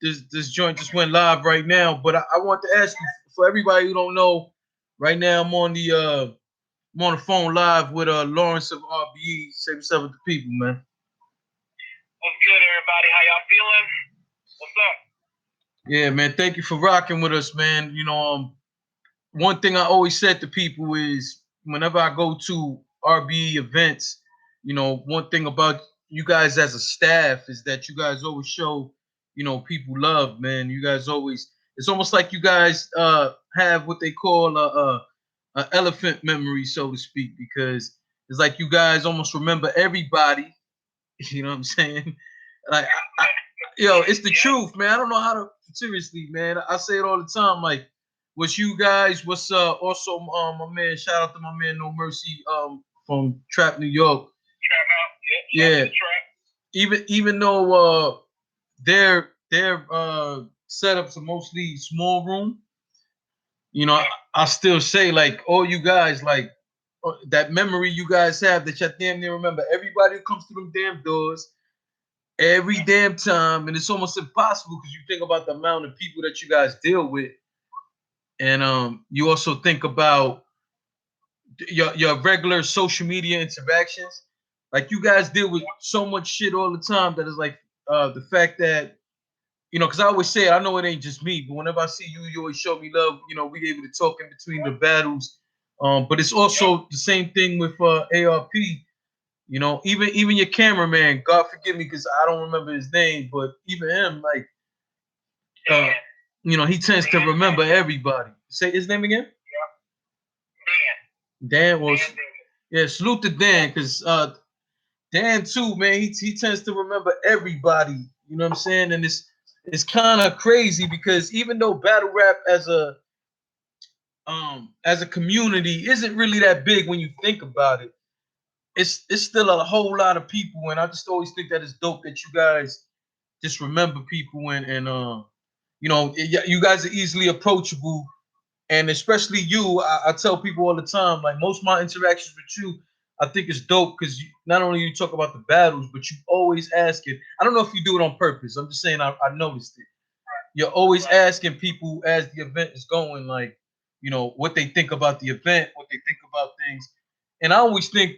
this joint just went live right now, but I want to ask you for everybody who don't know. Right now, I'm on the phone live with Lawrence of RBE. Say what's up with the people, man. What's good, everybody? How y'all feeling? What's up? Yeah, man. Thank you for rocking with us, man. One thing I always said to people is whenever I go to RBE events, one thing about you guys as a staff is that you guys always show, people love, man. You guys always, it's almost like you guys have what they call a elephant memory, so to speak, because it's like you guys almost remember everybody. You know what I'm saying? Like, it's the truth, man. I don't know how to seriously, man. I say it all the time. Like, what's you guys? What's also my man? Shout out to my man No Mercy from Trap New York. Trap out. Yeah. Trap. Even though their setups are mostly small room, I still say like all you guys like that memory you guys have that y'all damn near remember everybody who comes through them damn doors every damn time, and it's almost impossible because you think about the amount of people that you guys deal with, and you also think about your regular social media interactions. Like you guys deal with so much shit all the time that is like the fact that because I always say it, I know it ain't just me, but whenever I see you, you always show me love. We able to talk in between the battles. But it's also the same thing with ARP. Even your cameraman, God forgive me because I don't remember his name, but even him, like, he tends to remember everybody. Say his name again. Dan. Well, yeah, salute to Dan because Dan too, man. He tends to remember everybody. You know what I'm saying? And it's kind of crazy because even though battle rap as a community isn't really that big when you think about it, it's still a whole lot of people, and I just always think that it's dope that you guys just remember people you guys are easily approachable, and especially you. I tell people all the time, like most of my interactions with you, I think it's dope because not only you talk about the battles, but you always ask it. I don't know if you do it on purpose. I'm just saying I noticed it. You're always asking people as the event is going, like, what they think about the event, what they think about things. And I always think,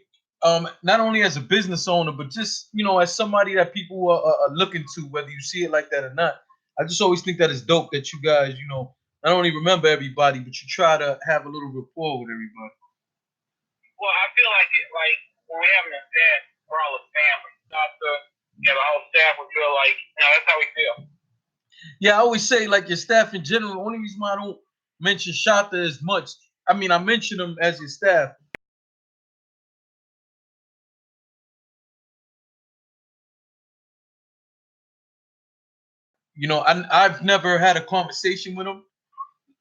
not only as a business owner, but just, as somebody that people are looking to, whether you see it like that or not. I just always think that it's dope that you guys, not only remember everybody, but you try to have a little rapport with everybody. Well, I feel like when we have an event, we're all a family. Not the whole staff would feel like, that's how we feel. Yeah, I always say like your staff in general. The only reason why I don't mention Shata as much, I mean, I mention them as your staff. I've never had a conversation with him.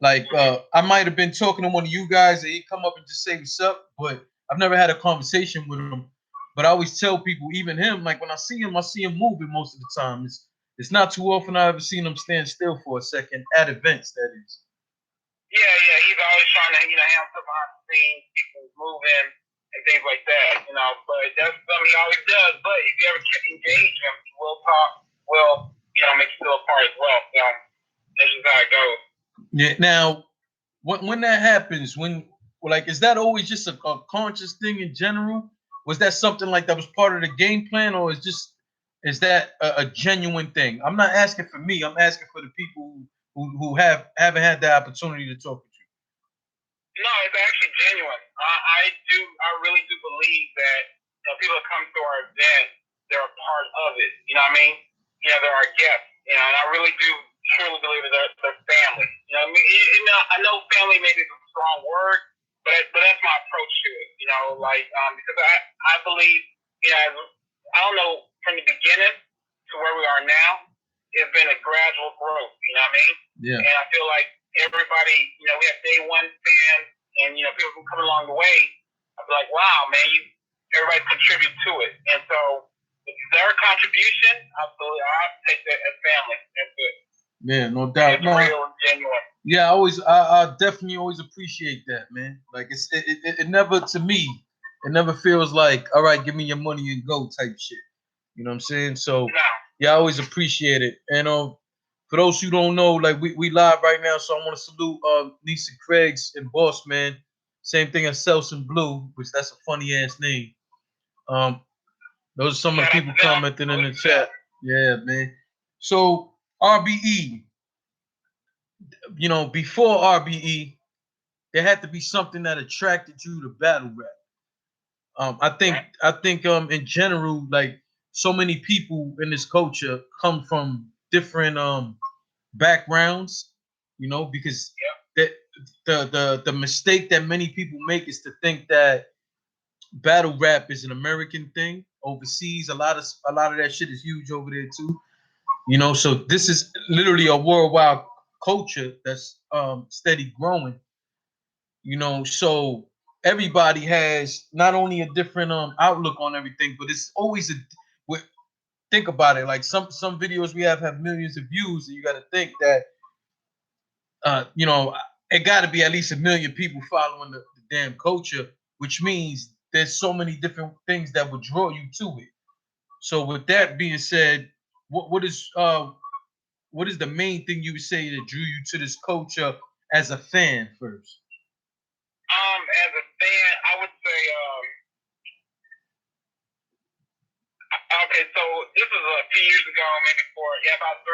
Like, I might have been talking to one of you guys, and he come up and just say what's up, but I've never had a conversation with him. But I always tell people, even him, like when I see him moving most of the time. It's not too often I ever seen him stand still for a second at events. That is. Yeah. He's always trying to, have stuff behind the scenes, people moving and things like that, But that's something he always does. But if you ever engage him, we'll talk. We'll, make you feel a part as well. That's just how it goes. Yeah. Now, when that happens, is that always just a conscious thing in general? Was that something like that was part of the game plan, or is that a genuine thing? I'm not asking for me. I'm asking for the people who haven't had the opportunity to talk with you. No, it's actually genuine. I really do believe that people that come to our event, they're a part of it. You know what I mean? They're our guests. And I really do truly believe that they're family. You know what I mean? I know family maybe is a strong word, but that's my approach to it. Because I believe, I don't know, from the beginning to where we are now, it's been a gradual growth. You know what I mean? Yeah. And I feel like everybody, we have day one fans, and people who come along the way. I'd be like, wow, man, everybody contribute to it, and so their contribution, absolutely, I take that as family. That's good. Yeah, no doubt. It's real and genuine. Yeah, I definitely always appreciate that, man. Like it never, to me, it never feels like, all right, give me your money and go type shit. You know what I'm saying? So Yeah, I always appreciate it. And for those who don't know, like we live right now, so I want to salute Lisa Craig's and Boss Man. Same thing as Selson Blue, which that's a funny ass name. Um, those are some of the people commenting in the chat. Yeah, man. So RBE, before RBE, there had to be something that attracted you to battle rap. I think in general, like so many people in this culture come from different backgrounds, because that the mistake that many people make is to think that battle rap is an American thing. Overseas, a lot of that shit is huge over there too. So this is literally a worldwide culture that's steady growing. So everybody has not only a different outlook on everything, but it's always think about it. Like some videos we have millions of views, and you got to think that uh, you know, it got to be at least a million people following the damn culture, which means there's so many different things that would draw you to it. So with that being said, what is the main thing you would say that drew you to this culture as a fan first? As a fan, I would say, okay, so this was a few years ago, maybe about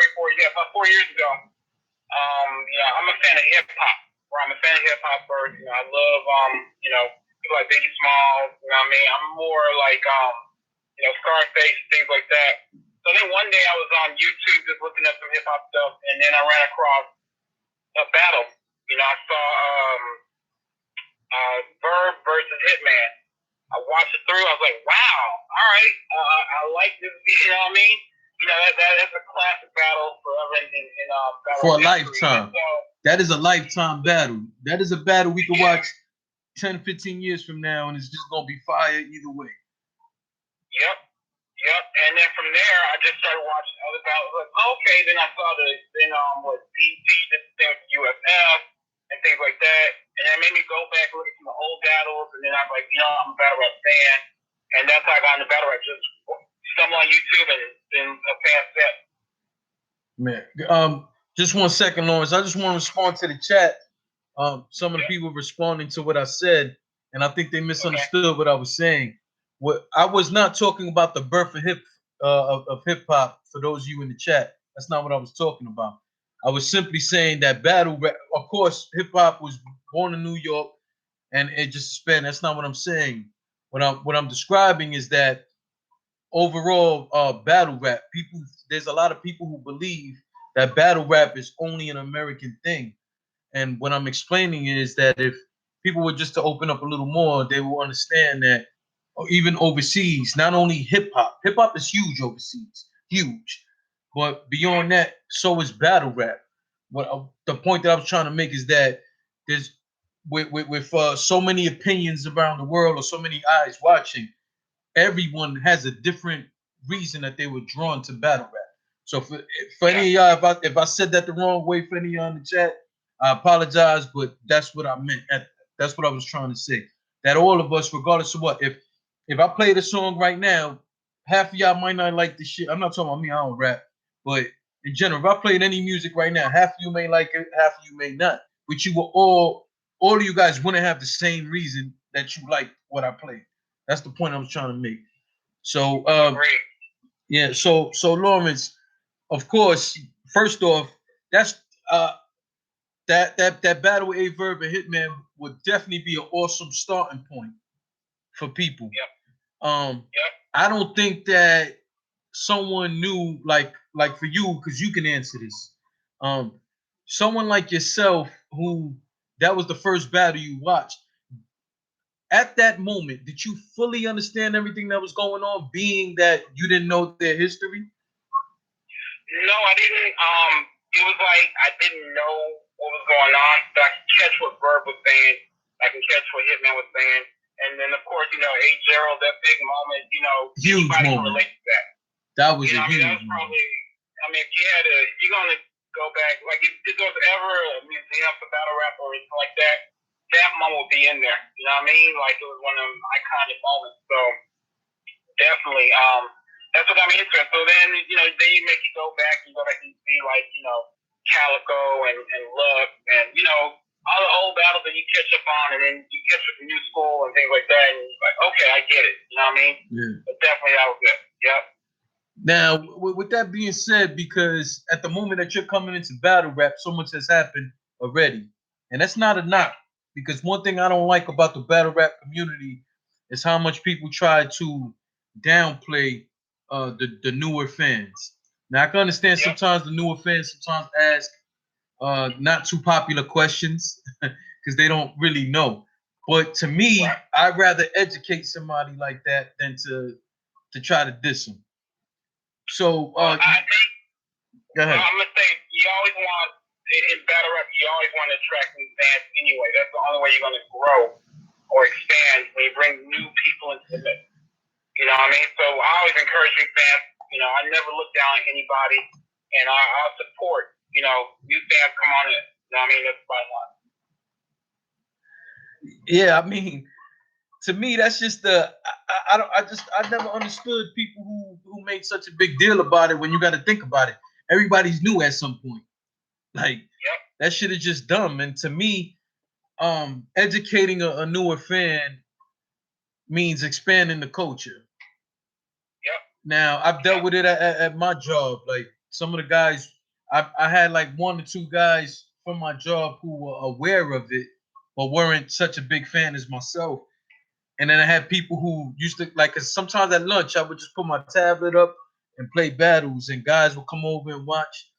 4 years ago. I'm a fan of hip hop. Where I'm a fan of hip hop first. I love, people like Biggie Smalls. You know what I mean? I'm more like, Scarface, things like that. So then one day I was on YouTube just looking up some hip hop stuff, and then I ran across a battle. I saw Verb versus Hitman. I watched it through. I was like, wow, all right, I like this. You know what I mean? That's a classic battle forever in battle For a history. lifetime. So, that is a lifetime battle. That is a battle we can watch 10, 15 years from now, and it's just gonna be fire either way. Yep. And then from there, I just started watching other battles. Like, okay, then I saw BT did the thing with UFF and things like that, and that made me go back and look at some of the old battles. And then I'm like, I'm a battle rap fan, and that's how I got into battle rap. Just stumble on YouTube and then a fan set. Man, just 1 second, Lawrence. I just want to respond to the chat. Some of the people responding to what I said, and I think they misunderstood what I was saying. What I was not talking about the birth of hip hop. For those of you in the chat, that's not what I was talking about. I was simply saying that battle rap. Of course, hip hop was born in New York, and it just spanned. That's not what I'm saying. What I'm describing is that overall, battle rap. There's a lot of people who believe that battle rap is only an American thing. And what I'm explaining is that if people were just to open up a little more, they will understand that even overseas, not only hip hop is huge overseas, huge. But beyond that, so is battle rap. The point that I was trying to make is that there's with so many opinions around the world or so many eyes watching, everyone has a different reason that they were drawn to battle rap. So for any of y'all, if I said that the wrong way for any of y'all in the chat, I apologize, but that's what I meant. That's what I was trying to say. That all of us, regardless of what, if I play the song right now, half of y'all might not like the shit. I'm not talking about me, I don't rap, but in general, if I played any music right now, half of you may like it, half of you may not. But you will all of you guys wouldn't have the same reason that you like what I played. That's the point I was trying to make. So yeah, so Lawrence, of course, first off, that's that battle with Aye Verb and Hitman would definitely be an awesome starting point for people. I don't think that someone new like for you, because you can answer this. Someone like yourself who that was the first battle you watched. At that moment, did you fully understand everything that was going on, being that you didn't know their history? No, I didn't. It was like I didn't know what was going on, but I could catch what Verb was saying. I can catch what Hitman was saying. And then, of course, A Gerald, that big moment, huge anybody moment. can relate to that. That was a huge that was probably, if you're going to go back, like if there was ever a museum for battle rap or anything like that, that moment would be in there. You know what I mean? Like it was one of them iconic moments. So definitely. That's what I'm interested. So then, then you make you go back and see like, Calico and Luck and, all the old battles that you catch up on, and then you catch up with new school and things like that, and you're like, okay, I get it. You know what I mean? Yeah. But definitely that was good. Yep. Now, with that being said, because at the moment that you're coming into battle rap, so much has happened already. And that's not a knock, because one thing I don't like about the battle rap community is how much people try to downplay the newer fans. Now, I can understand sometimes the newer fans sometimes ask not too popular questions because they don't really know. But to me, I'd rather educate somebody like that than to try to diss them. So, I think, go ahead. I'm gonna say you always want in battle rap, you always want to attract new fans anyway. That's the only way you're gonna grow or expand, when you bring new people into the mix. You know what I mean? So I always encourage new fans. I never look down on anybody, and I'll support. New fans come on in. You know what I mean? That's my one. Yeah, I mean, to me, that's just I never understood people who make such a big deal about it when you got to think about it. Everybody's new at some point. Like that shit is just dumb. And to me, educating a newer fan means expanding the culture. Now, I've dealt with it at my job. Like some of the guys, I had like one or two guys from my job who were aware of it, but weren't such a big fan as myself. And then I had people who used to like, cause sometimes at lunch I would just put my tablet up and play battles, and guys would come over and watch.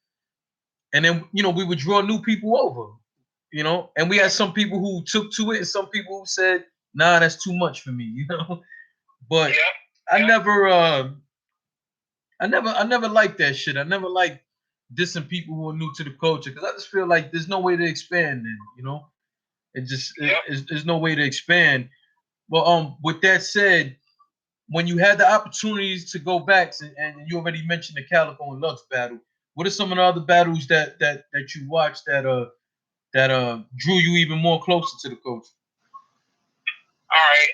And then we would draw new people over, and we had some people who took to it, and some people who said, "Nah, that's too much for me," But I never liked that shit. I never liked dissing people who are new to the culture, because I just feel like there's no way to expand. Then there's no way to expand. Well, with that said, when you had the opportunities to go back, and you already mentioned the Calico and Lux battle, what are some of the other battles that you watched that drew you even more closer to the culture? All right.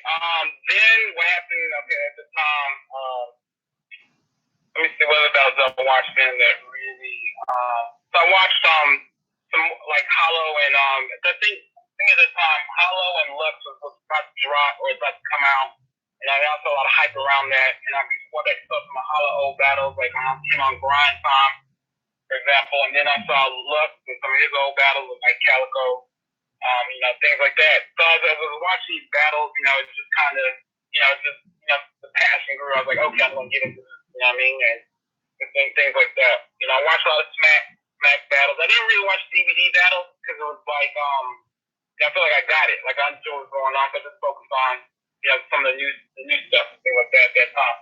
Then what happened? Okay, at the time, let me see what else I watched then that really. So I watched some like Hollow and I think at the time Hollow and Lux was about to drop or about to come out, and I also a lot of hype around that. And I before that stuff from my Hollow old battles, like when I came on Grind Time, for example, and then I saw Lux and some of his old battles with like Calico, things like that. So as I was watching these battles, it's just kind of, the passion grew. I was like, okay, I'm gonna get into this. You know what I mean? And things like that. I watched a lot of Smack battles. I didn't really watch DVD battles because it was like, I feel like I got it. Like I understood what was going on, but just focused on, some of the new stuff and things like that at that time.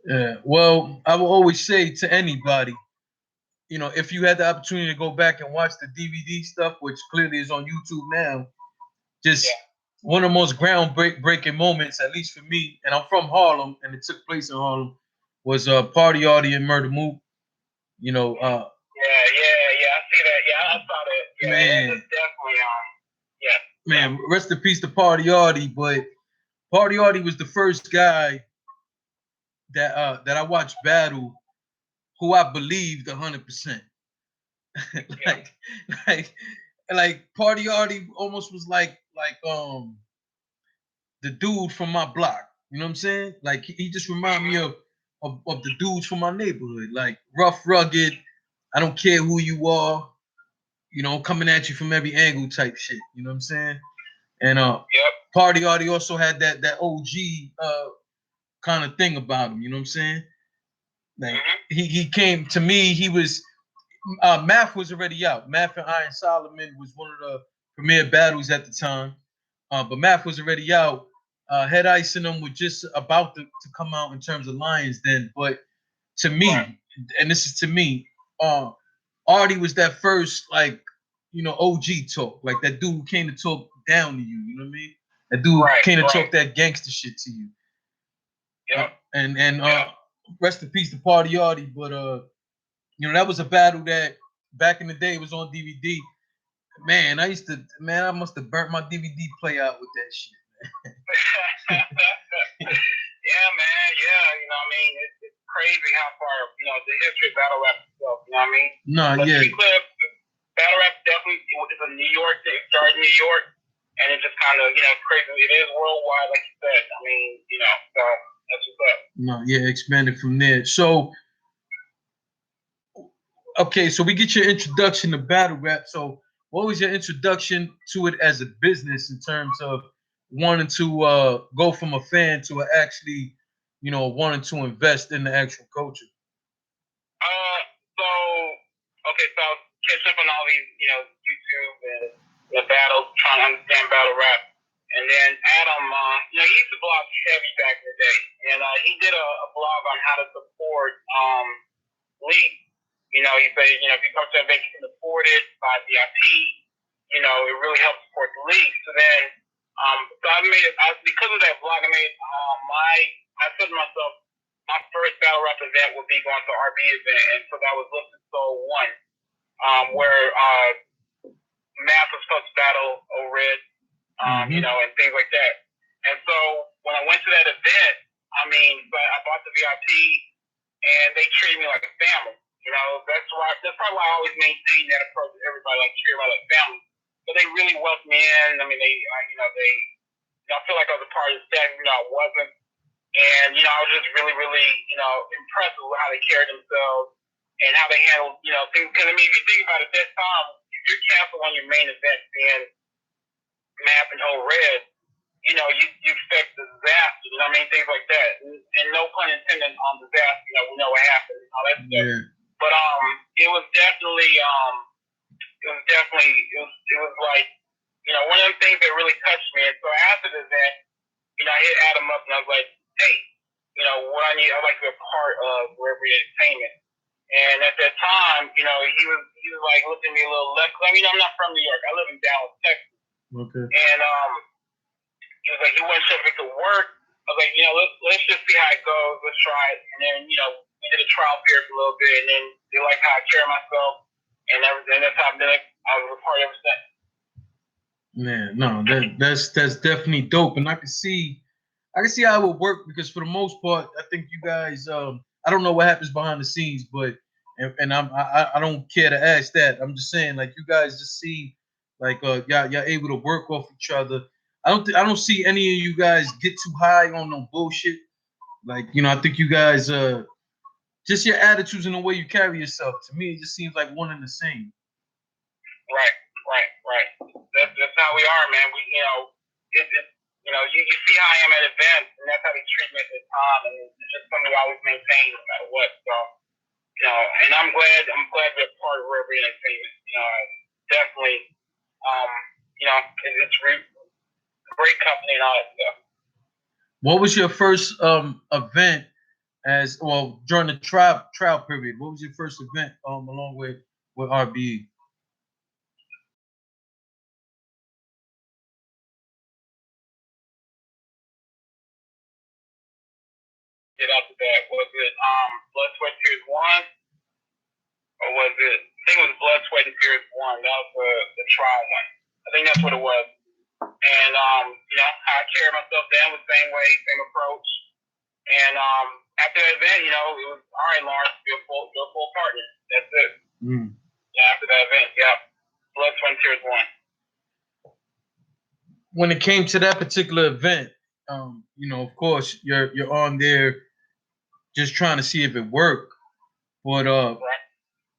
Yeah. Well, I will always say to anybody, if you had the opportunity to go back and watch the DVD stuff, which clearly is on YouTube now, just one of the most groundbreaking moments, at least for me, and I'm from Harlem, and it took place in Harlem, was Party Artie and Murder Mook. Yeah, I see that. Yeah, I saw that. Yeah, man, it's definitely man, rest in peace to Party Artie, but Party Artie was the first guy that I watched battle who I believed 100%. like Party Artie almost was like the dude from my block. You know what I'm saying? Like he just reminded me of the dudes from my neighborhood. Like rough, rugged, I don't care who you are, coming at you from every angle type shit. You know what I'm saying? And Party Artie also had that OG kind of thing about him. You know what I'm saying? Like he came to me. He was Math was already out. Math and Iron Solomon was one of the premier battles at the time. But Math was already out. Head Ice and them were just about to come out in terms of Lions then. But to me, and this is to me, Artie was that first OG talk. Like that dude who came to talk down to you. You know what I mean? That dude came to talk that gangster shit to you. And rest in peace to Party Artie. But that was a battle that back in the day was on DVD. Man, I must have burnt my DVD player out with that shit. Yeah, man. Yeah, crazy how far, the history of battle rap itself, you know what I mean? No, But yeah. to be clear, battle rap definitely is a New York thing. It started in New York, and it just kind of, crazy. It is worldwide, like you said. I mean, so that's what's up. No, yeah, expanded from there. So, okay, so we get your introduction to battle rap. So, what was your introduction to it as a business in terms of wanting to go from a fan to actually, wanting to invest in the actual culture? So okay, so I was catching up on all these, YouTube and the battles, trying to understand battle rap. And then Adam, he used to blog heavy back in the day, and he did a blog on how to support leagues. He said, if you come to an event, you can afford it, buy VIP. It really helps support the league. So then, so because of that blog, I said to myself, my first battle rap event would be going to RBE event, and so that was Listen Soul 1, where Math was supposed to battle O-Red, and things like that. And so when I went to that event, I bought the VIP, and they treated me like a family. That's probably why I always maintain that approach to everybody, like treat everybody like family. But they really welcomed me in. I mean, I feel like I was a part of the staff, I wasn't. And, I was just really, really, impressed with how they carried themselves and how they handled, things. Because, if you think about it, at that time, if you're canceling on your main event being Map and O-Red, you expect disaster, things like that. And no pun intended on disaster, we know what happened and all that stuff. Yeah. But it was definitely like, one of the things that really touched me. And so after the event, I hit Adam up and I was like, hey, what I'd like to be a part of RBE Entertainment. And at that time, he was like looking at me a little less. I'm not from New York. I live in Dallas, Texas. Okay. And he was like, he wasn't sure if it could work. I was like, let's just see how it goes. Let's try it. And then, we did a trial period for a little bit, and then they liked how I carry myself and everything. That's how I was a part ever since. Man, no, that's definitely dope, and I can see how it would work because for the most part, I think you guys, I don't know what happens behind the scenes, but and I don't care to ask that. I'm just saying, like, you guys just seem like y'all able to work off each other. I don't see any of you guys get too high on no bullshit. Like, I think you guys just your attitudes and the way you carry yourself. To me, it just seems like one and the same. Right. That's how we are, man. We, you see how I am at events, and that's how they treat me at the time, and it's just something we always maintain no matter what. So, and I'm glad we're part of RBE Entertainment. Definitely, it's a great company and all that stuff. What was your first event during the trial period? What was your first event along with RBE? Get out the back. Was it Blood, Sweat, Tears 1? Or was it? I think it was Blood, Sweat, and Tears 1. That was the trial one. I think that's what it was. And I carried myself down the same way, same approach. And after that event, it was all right, Lawrence, you're a full partner. That's it. Yeah, after that event, yeah. Blood, Sweat, and Tears 1. When it came to that particular event, of course, you're on there just trying to see if it worked. But right.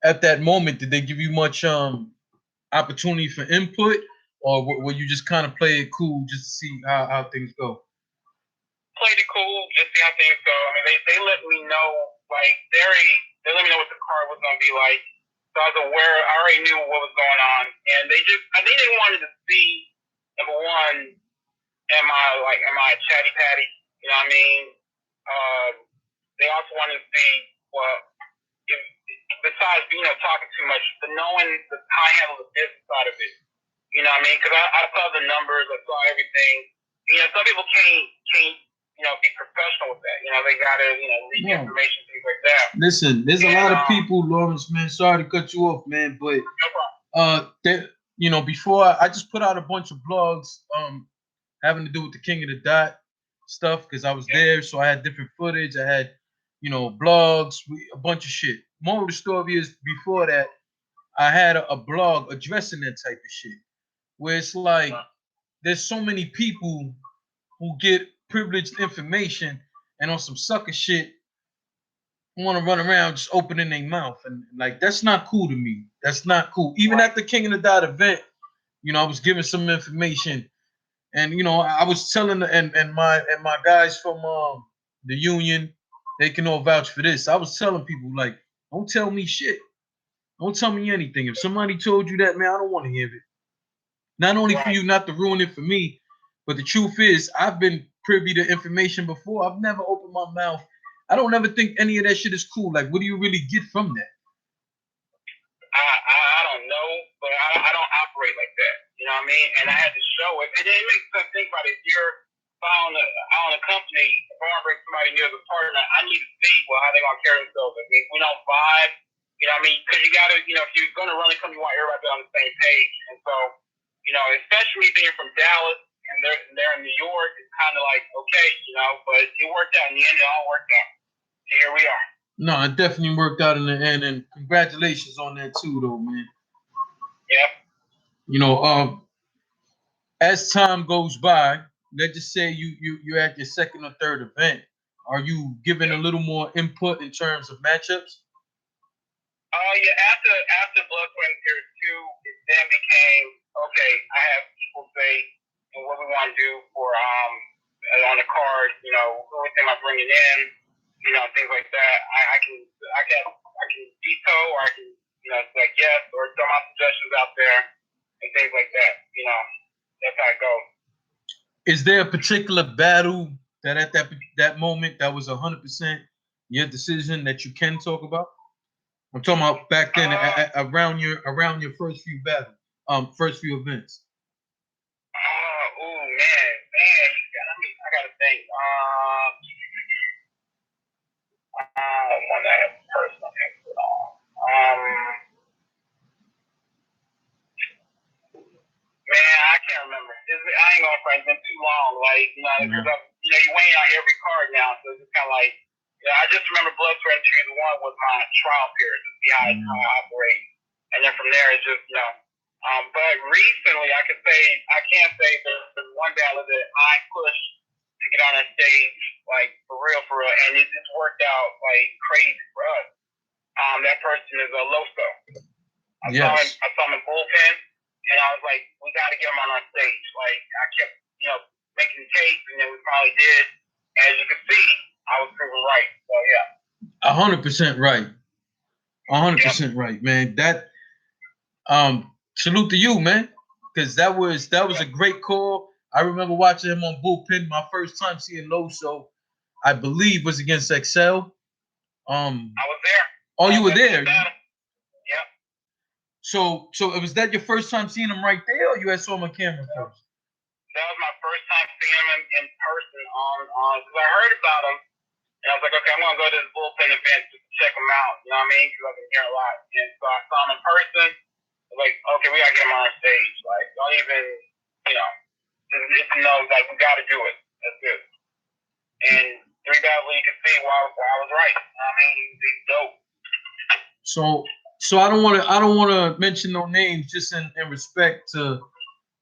At that moment, did they give you much opportunity for input, or were you just kind of play it cool just to see how things go? Played it cool, just see how things go. I mean, they let me know, like, they let me know what the card was going to be like. So I was aware, I already knew what was going on. And I think they wanted to see, number one, am I a chatty patty? You know what I mean? They also wanted to see, well, besides, talking too much, the knowing how I handle the business side of it. You know what I mean? Because I saw the numbers, I saw everything. Some people can't be professional with that. They gotta, read information, things like that. Listen, there's a lot of people, Lawrence, man. Sorry to cut you off, man, but before I just put out a bunch of blogs having to do with the King of the Dot stuff because I was there, so I had different footage. I had, blogs, a bunch of shit. Moral of the story is, before that, I had a blog addressing that type of shit, where it's like there's so many people who get privileged information and on some sucker shit want to run around just opening their mouth, and like that's not cool to me. That's not cool. Even at the King of the Dot event, I was giving some information, and I was telling and my guys from the union, they can all vouch for this. I was telling people, like, don't tell me shit. Don't tell me anything. If somebody told you that, man, I don't want to hear it. Not only for you not to ruin it for me, but the truth is, I've been privy to information before. I've never opened my mouth. I don't ever think any of that shit is cool. Like, what do you really get from that? I don't know, but I don't operate like that. You know what I mean? And I had to show it. And it makes sense. Think about it. If you're following a company, if I want to bring somebody new as a partner, I need to see how they're going to carry themselves. I mean, if we don't vibe, you know what I mean? Because you got to, if you're going to run a company, you want everybody to be on the same page. And so, especially being from Dallas and they're in New York, it's kind of like, okay, but it worked out. In the end, it all worked out. And here we are. No, it definitely worked out in the end, and congratulations on that too, though, man. Yep. As time goes by, let's just say you're at your second or third event. Are you giving a little more input in terms of matchups? Yeah. After Blood, Sweat, and Tears 2, it then became okay. I have people say what we want to do for on the card. Who we think I'm bringing in. Things like that. I can veto, or I can say yes, or throw my suggestions out there and things like that. That's how it goes. Is there a particular battle that at that moment that was 100% your decision that you can talk about? I'm talking about back then, around your first few first few events. Oh man, I gotta think. One that I have personal input on. Man, I can't remember. I ain't gonna front. It's been too long. Like, because you weighing out every card now, so it's just kind of like, I just remember Blood, Sweat, and Tears 1 was my trial period to see how I operate, and then from there it's just But recently, I can't say there's one battle that I pushed to get on that stage, like for real, and it just worked out like crazy for us. That person is a Loso. I saw him in bullpen. And I was like, we got to get him on our stage. Like, I kept, making the case, and then we finally did. As you can see, I was proven right. So, yeah. 100% right. 100% right, man. That, salute to you, man. Because that was a great call. I remember watching him on bullpen. My first time seeing Loso, I believe, was against Excel. I was there. Oh, you were there? Yep. So was that your first time seeing him right there, or you had saw him on camera first? That was my first time seeing him in person because I heard about him, and I was like, okay, I'm gonna go to this bullpen event just to check him out. You know what I mean? Because I've been here a lot, and so I saw him in person. I was like, okay, we gotta get him on our stage. Like, don't even, just know like we gotta do it. That's good. And 3 battles, you can see why I was right. I mean, he's dope. So I don't want to mention no names, just in respect to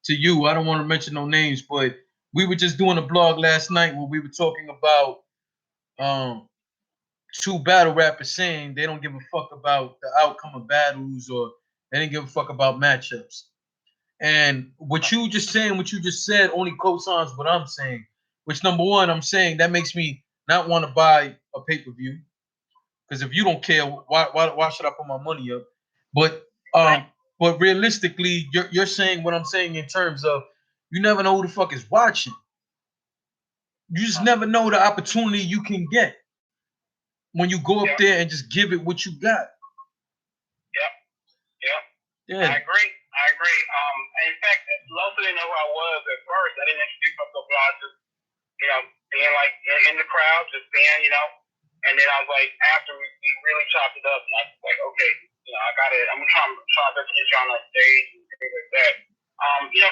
you. I don't want to mention no names, but we were just doing a blog last night where we were talking about 2 battle rappers saying they don't give a fuck about the outcome of battles, or they didn't give a fuck about matchups. And what you just said only co-signs what I'm saying. Which, number one, I'm saying that makes me not want to buy a pay-per-view. Because if you don't care, why should I put my money up? But realistically, you're saying what I'm saying in terms of you never know who the fuck is watching. You just never know the opportunity you can get when you go up there and just give it what you got. Yep. Yeah. I agree. In fact, Loso didn't know who I was at first. I didn't introduce myself. I was just, being like in the crowd, just being, And then I was like, after we really chopped it up, and I was like, okay, I got it. I'm trying to get you on that stage and things like that.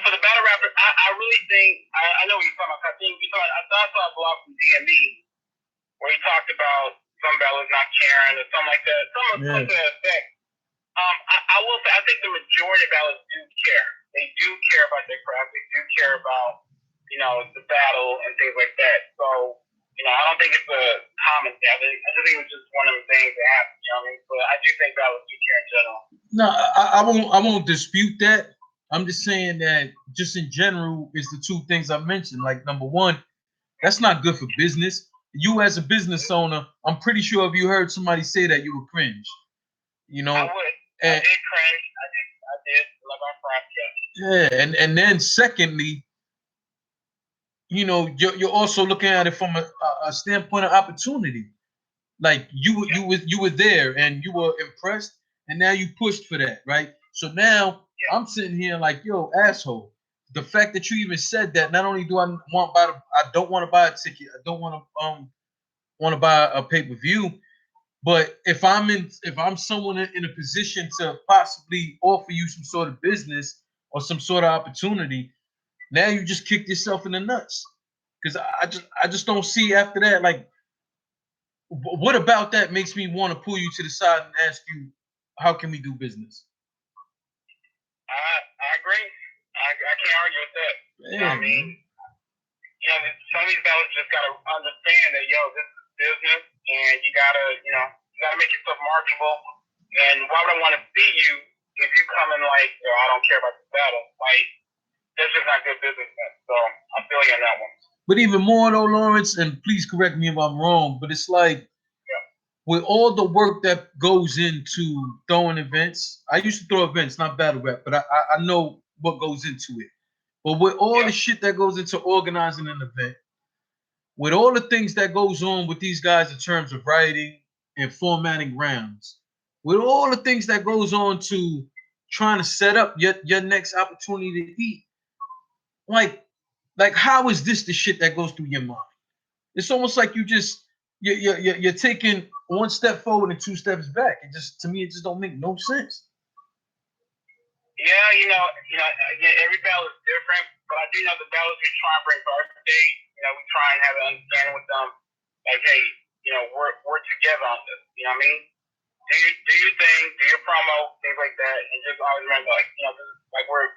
For the battle rapper, I really think I know what you're talking about. I saw a blog from DME where he talked about some battles not caring or something like that. Something to that effect. I will say I think the majority of battles do care. They do care about their craft. They do care about, you know, the battle and things like that. So, you know, I don't think it's a common thing. I just think it's just one of the things that happen. You know what I mean? But I do think battles do care in general. No, I won't dispute that. I'm just saying that just in general is the two things I mentioned. Like number one, that's not good for business. You as a business owner, I'm pretty sure if you heard somebody say that, you would cringe. You know, I would. I did cringe. I did. Love our friend. Yeah, and then secondly, you know, you're also looking at it from a standpoint of opportunity. Like you were there and you were impressed, and now you pushed for that, right? So now I'm sitting here like, yo, asshole. The fact that you even said that, not only do I don't want to buy a ticket, I don't want to buy a pay-per-view, but if I'm someone in a position to possibly offer you some sort of business or some sort of opportunity, now you just kicked yourself in the nuts. Because I just don't see after that, like, what about that makes me want to pull you to the side and ask you, how can we do business? I agree. I can't argue with that. You know what I mean? You know, some of these fellas just gotta understand that, yo, this is business, and you gotta make yourself marketable. And why would I want to see you if you come in like, yo, I don't care about this battle? Like, that's just not good business, man. So I feel you on that one. But even more though, Lawrence, and please correct me if I'm wrong, but it's like, with all the work that goes into throwing events, I used to throw events, not battle rap, but I know what goes into it. But with all the shit that goes into organizing an event, with all the things that goes on with these guys in terms of writing and formatting rounds, with all the things that goes on to trying to set up your next opportunity to eat, like how is this the shit that goes through your mind? It's almost like you're taking one step forward and two steps back. It just, to me, it just don't make no sense. Yeah, you know, every battle is different, but I do know the battles we try and bring to our stage. You know, we try and have an understanding with them, like, hey, you know, we're together on this. You know what I mean? Do your thing, do your promo, things like that, and just always remember, like, you know, this is, like we're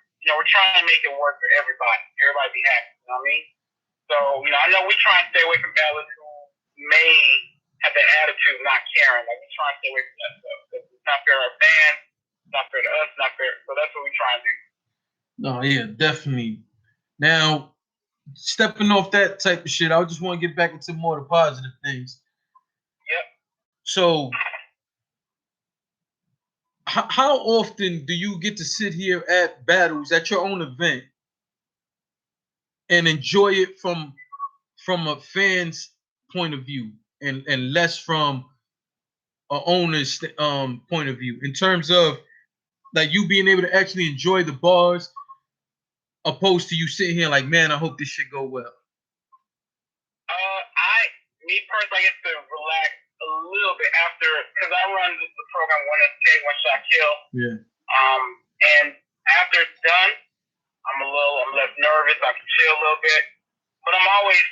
trying to make it work for everybody. Everybody be happy. You know what I mean? So, you know, I know we try and stay away from battlers who may have the attitude of not caring. Like, we try and stay away from that stuff. It's not fair to our fans. Not fair to us, not fair. So that's what we try and do. No, yeah, definitely. Now, stepping off that type of shit, I just want to get back into more of the positive things. Yep. So, how often do you get to sit here at battles at your own event and enjoy it from a fan's point of view and less from a owner's point of view, in terms of like you being able to actually enjoy the bars opposed to you sitting here like, man, I hope this shit go well? Me personally, I get to relax a little bit after, because I run the program 1SK, One Shot Kill. Yeah. And after it's done, I'm less nervous. I can chill a little bit. But I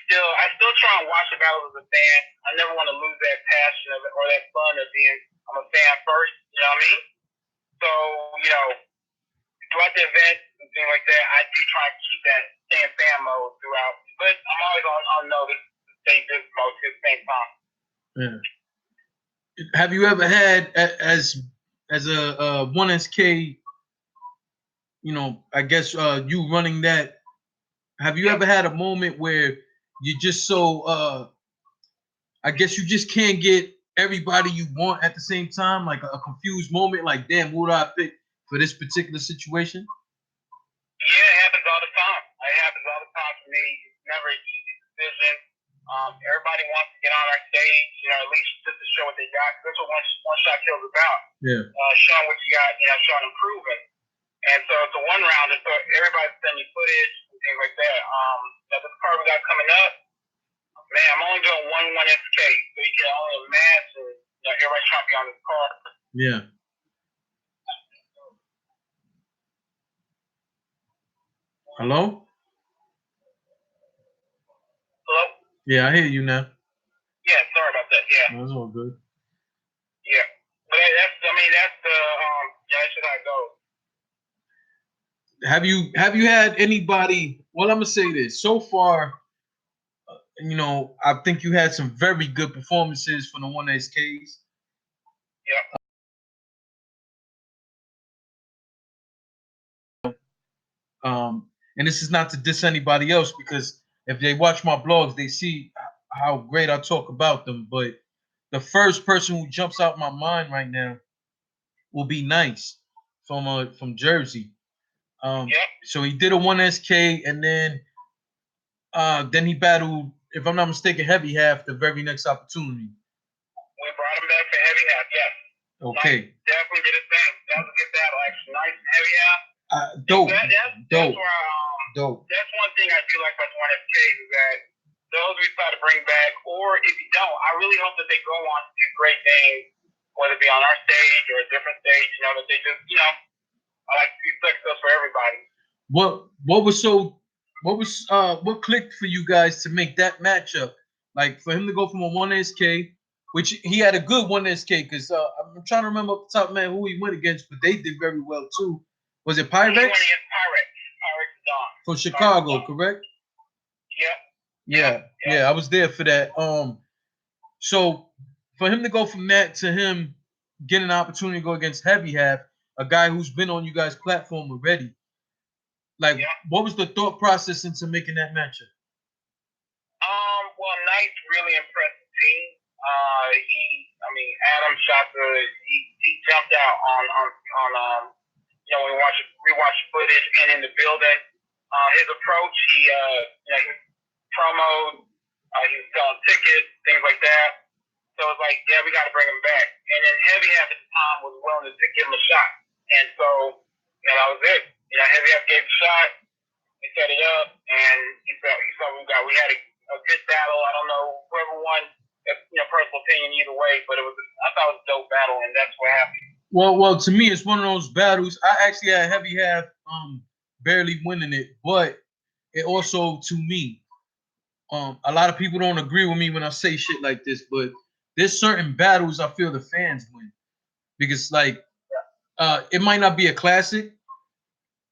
still try and watch the battles as a fan. I never want to lose that passion of it or that fun of being, I'm a fan first. You know what I mean? So, you know, throughout the event and things like that, I do try and keep that same fan mode throughout. But I'm always on notice to stay this mode at the same time. Yeah. Have you ever had as a 1SK, you know, I guess you running that, have you ever had a moment where you just so I guess you just can't get everybody you want at the same time, like a confused moment, like, damn, who do I pick for this particular situation? Yeah, it happens all the time. It happens all the time for me. It's never an easy decision. Everybody wants to get on our stage, you know, at least just to show what they got. That's what one shot kills about. Yeah. Showing what you got, you know, showing improving. And so it's a one round, and so everybody's sending me footage and things like that. Now this card we got coming up, man, I'm only doing one SK, so you can only imagine, you know, everybody's trying to be on this card. Yeah. Hello? Hello? Yeah, I hear you now. Yeah, sorry about that. Yeah. That's all good. Yeah. But that's that's just how it goes. Have you had anybody? Well, I'm gonna say this. So far, I think you had some very good performances from the 1SKs. Yeah. And this is not to diss anybody else, because if they watch my blogs, they see how great I talk about them. But the first person who jumps out my mind right now will be Nice from Jersey. So he did a 1SK, and then he battled, if I'm not mistaken, Heavy Half the very next opportunity. We brought him back for Heavy Half, yes. Okay. Nice definitely did his thing. That was a good battle, actually. Nice and Heavy Half. Dope. That's where dope. That's one thing I do like about the 1SK is that those we try to bring back, or if you don't, I really hope that they go on to do great things, whether it be on our stage or a different stage. That they just, I like to see success for everybody. What clicked for you guys to make that matchup? Like for him to go from a 1SK, which he had a good 1SK, because I'm trying to remember off the top of my head who he went against, but they did very well too. Was it Pyrex? He went against Pyrex Dawn. From Chicago, correct? Yeah, I was there for that. So for him to go from that to him getting an opportunity to go against Heavy Half, a guy who's been on you guys' platform already, what was the thought process into making that matchup? Well, Knight really impressed the team. Adam shot he jumped out on when we watched footage and in the building. His approach, he promoed, he was selling tickets, things like that. So it's like, yeah, we got to bring him back. And then Heavy Half at the time was willing to give him a shot, and so that was it. Heavy Half gave a shot. He set it up, and he saw we had a good battle. I don't know whoever won. Personal opinion either way, but I thought it was a dope battle, and that's what happened. Well, to me, it's one of those battles. I actually had Heavy Half barely winning it, but it also, to me, a lot of people don't agree with me when I say shit like this, but there's certain battles I feel the fans win, because it might not be a classic,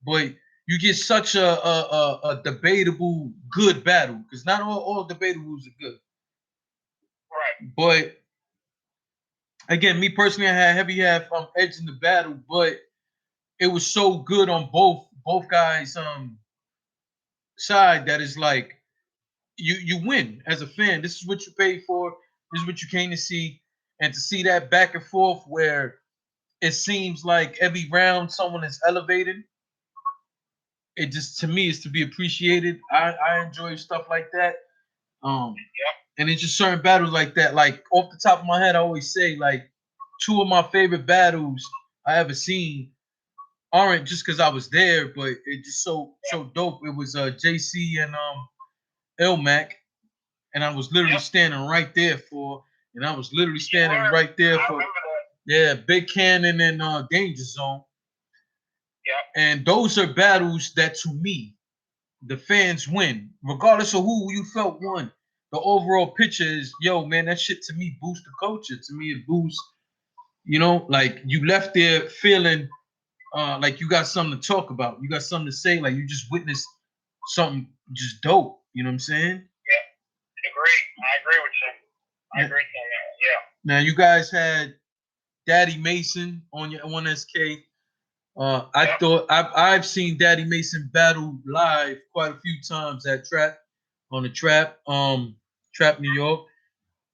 but you get such a debatable good battle, because not all debatables are good. Right. But again, me personally, I had Heavy Half edge in the battle, but it was so good on both guys' side that is like you win as a fan. This is what you paid for. This is what you came to see, and to see that back and forth where it seems like every round someone is elevated. It just, to me, is to be appreciated. I enjoy stuff like that. And it's just certain battles like that. Like off the top of my head, I always say like two of my favorite battles I ever seen aren't just because I was there, but it just so dope. It was JC and Elmac, and I was literally standing right there for, Big Cannon and Danger Zone. And those are battles that, to me, the fans win, regardless of who you felt won. The overall picture is, yo, man, that shit to me boosts the culture. To me, it boosts, like you left there feeling like you got something to talk about. You got something to say, like you just witnessed something just dope. You know what I'm saying? Yeah, I agree with you. I agree with you. Yeah. Now, you guys had Daddy Mason on your 1SK. I thought I've seen Daddy Mason battle live quite a few times at Trap Trap New York.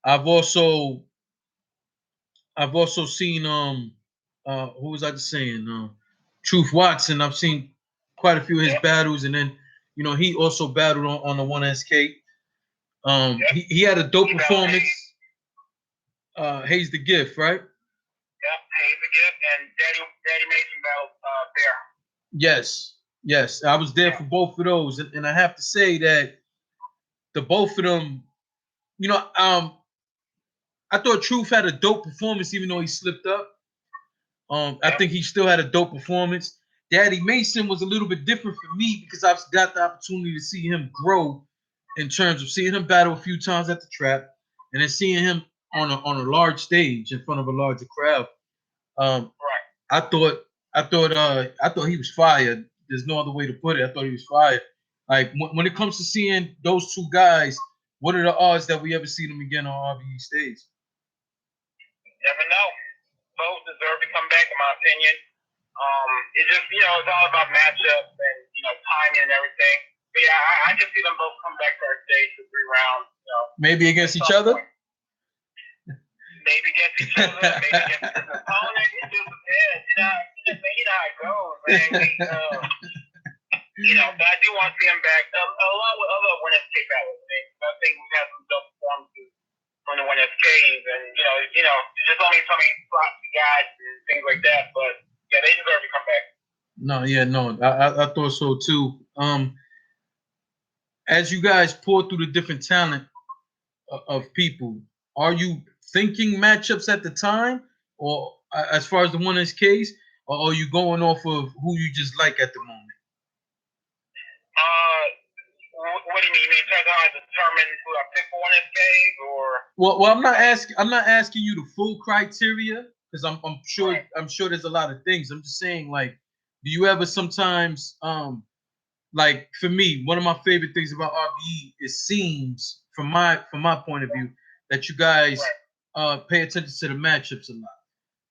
I've also seen who was I just saying? Truth Watson. I've seen quite a few of his battles, and then he also battled on the 1SK. He had a dope performance. Hayes the Gift, right? Yep, Hayes the Gift and Daddy Mason battled Bear. Yes, I was there for both of those, and I have to say that the both of them, I thought Truth had a dope performance, even though he slipped up. I think he still had a dope performance. Daddy Mason was a little bit different for me because I've got the opportunity to see him grow in terms of seeing him battle a few times at the Trap, and then seeing him on a large stage in front of a larger crowd. Right. I thought he was fired. There's no other way to put it. I thought he was fired. Like when it comes to seeing those two guys, what are the odds that we ever see them again on RBE stage? Never know. Both deserve to come back, in my opinion. It just, it's all about matchups and, timing and everything. But yeah, I can see them both come back to our stage for 3 rounds. Maybe against each other? Maybe against each other, maybe against his opponent. It just depends. You know how it goes, man. But I do want to see him back, along with other WinSK battles. I think we've had some dope performances from the WinSKs, and there's just only so many slots we got and things like that. But yeah, they deserve to come back. No, I thought so too. As you guys pour through the different talent of people, are you thinking matchups at the time, or as far as the WinSKs, or are you going off of who you just like at the moment? What do you mean? You mean in terms of how I determine who I pick for WinSKs, or? Well, I'm not asking you the full criteria, because I'm sure there's a lot of things. I'm just saying, like, do you ever sometimes like, for me, one of my favorite things about RBE is seems from my point of view that you guys pay attention to the matchups a lot.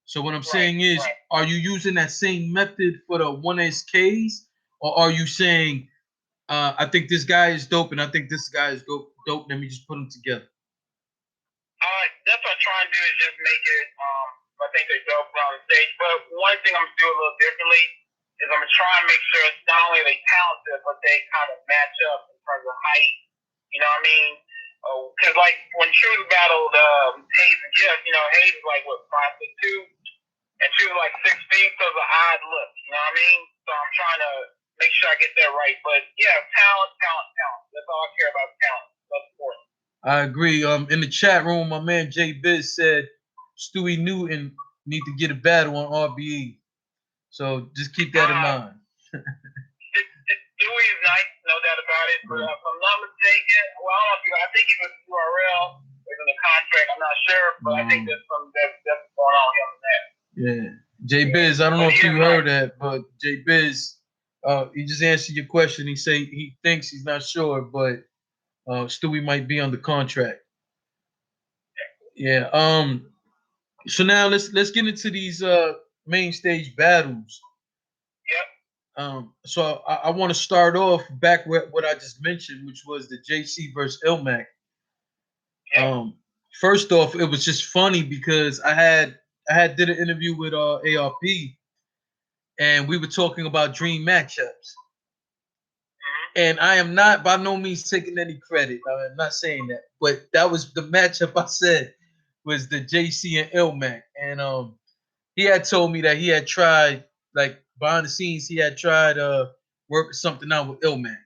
So what I'm saying is, are you using that same method for the WinSKs, or are you saying, I think this guy is dope and I think this guy is dope, let me just put them together? That's what I'm trying to do, is just make it, I think they're dope on the stage. But one thing I'm going to do a little differently is I'm going to try and make sure it's not only they talented, but they kind of match up in terms of height. You know what I mean? Because like when True battled Hayes and Jeff, Hayes is like, what, 5'2", and True like 6 feet, so it's an odd look. You know what I mean? So I'm trying to make sure I get that right. But yeah, talent. That's all I care about, talent. That's important. I agree. In the chat room, my man J Biz said Stewie Newton need to get a battle on RBE. So just keep that in mind. Stewie is nice, no doubt about it. But if I'm not mistaken, I think he was URL, was in the contract. I'm not sure, but I think there's some that's going on here and there. Yeah, J Biz. I don't know if you heard that, but J Biz, he just answered your question. He say he thinks he's not sure, but Stewie might be on the contract. Yeah. So now let's get into these main stage battles. Yep. So I want to start off back with what I just mentioned, which was the JC versus Ilmac. Yep. First off, it was just funny because I had did an interview with ARP, and we were talking about dream matchups. And I am not by no means taking any credit. I'm not saying that, but that was the matchup I said was the JC and Ilmac. And he had told me that he had tried, like behind the scenes, he had tried working something out with Ilmac.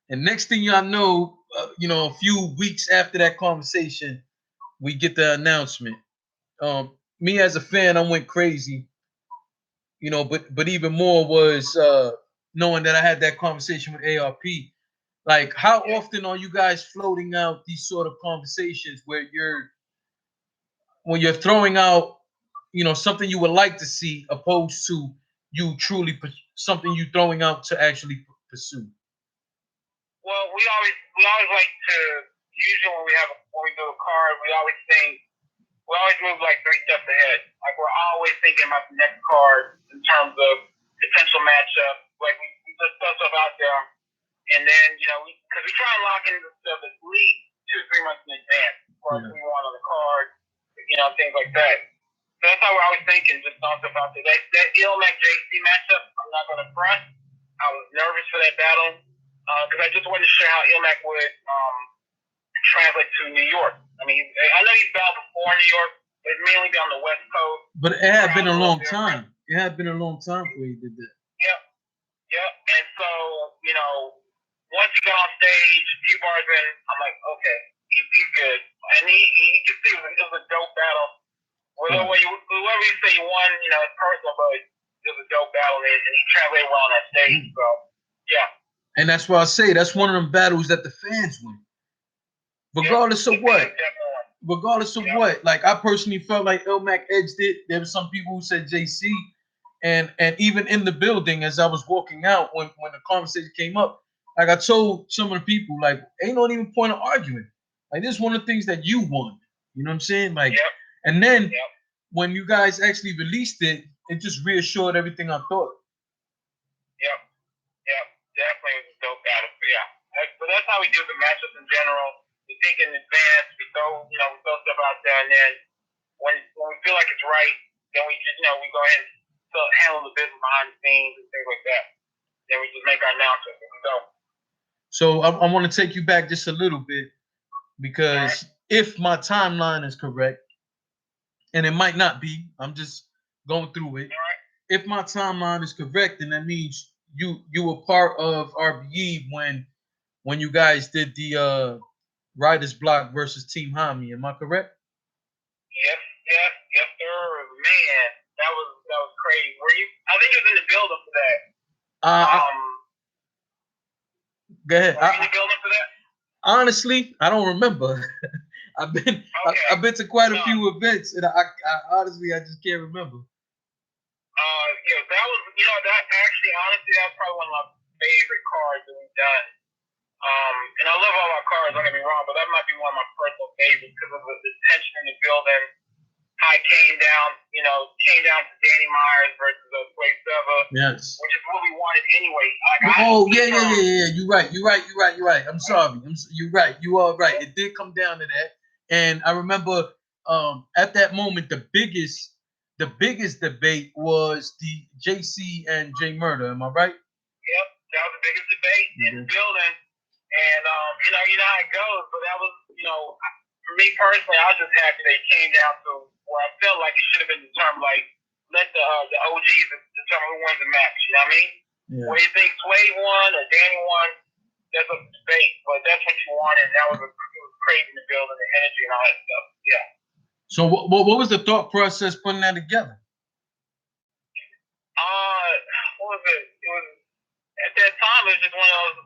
And next thing y'all know, a few weeks after that conversation, we get the announcement. Me as a fan, I went crazy. But even more was knowing that I had that conversation with ARP. Like, how often are you guys floating out these sort of conversations where when you're throwing out, something you would like to see, opposed to you truly something you throwing out to actually pursue? Well, we always like to, usually when we do a card, we always move like 3 steps ahead. Like, we're always thinking about the next card in terms of potential matchup. Like, we put stuff out there. And then, because we try and lock in the stuff at least 2 or 3 months in advance. What we want on the card, things like that. So that's how we're always thinking, just throwing stuff out there. That Ilmac JC matchup, I'm not going to front. I was nervous for that battle because I just wasn't sure how Ilmac would translate to New York. I mean, I know he's battled before New York, but it's mainly been on the West Coast. But it had been a long time. It had been a long time before he did that. Yep. And so, once he got on stage, a few bars in, I'm like, okay, he's good. And he could see it was a dope battle. Whoever you say you won, it's personal, but it was a dope battle, and he translated well on that stage. So, yeah. And that's why I say that's one of them battles that the fans win. Regardless of what. regardless of what, like I personally felt like Ilmac edged it. There were some people who said JC, and even in the building as I was walking out when the conversation came up, like I told some of the people, like ain't no even point of arguing. Like this is one of the things that you won. You know what I'm saying? Like, and then when you guys actually released it, it just reassured everything I thought. Yep, definitely was a dope battle. Yeah, so that's how we do the matchups in general. We think in advance. We throw stuff out there, and then when we feel like it's right, then we just we go ahead and handle the business behind the scenes and things like that. Then we just make our announcements and we go. So I want to take you back just a little bit because if my timeline is correct, and it might not be, I'm just going through it. If my timeline is correct, then that means you were part of RBE when you guys did the Writers Block versus Team Hami. Am I correct? Yes, sir. Man, that was crazy. Were you? I think you was in the building for that. Go ahead. Were you in the building for that? Honestly, I don't remember. I've been to quite a few events, and I honestly I just can't remember. Yeah, that was that actually honestly that was probably one of my favorite cards that we've done. And I love all our cards, don't get me wrong, but that might be one of my personal favorites because of the tension in the building. How it came down to Danny Myers versus Sway Seva. Yes. Which is what we wanted anyway. Yeah. You're right. I'm sorry. You're right. You are right. It did come down to that. And I remember at that moment the biggest debate was the JC and J Murder. Am I right? Yep, that was the biggest debate in the building. And you know how it goes, but that was, for me personally, I was just happy they came down to where I felt like it should have been determined, like let the OGs determine who wins the match. You know what I mean? Yeah. Whether you think Sway won or Danny won, that's a debate, but that's what you wanted, and it was crazy in the building, the energy and all that stuff. Yeah. So what was the thought process putting that together? What was it? It was at that time. It was just one of those.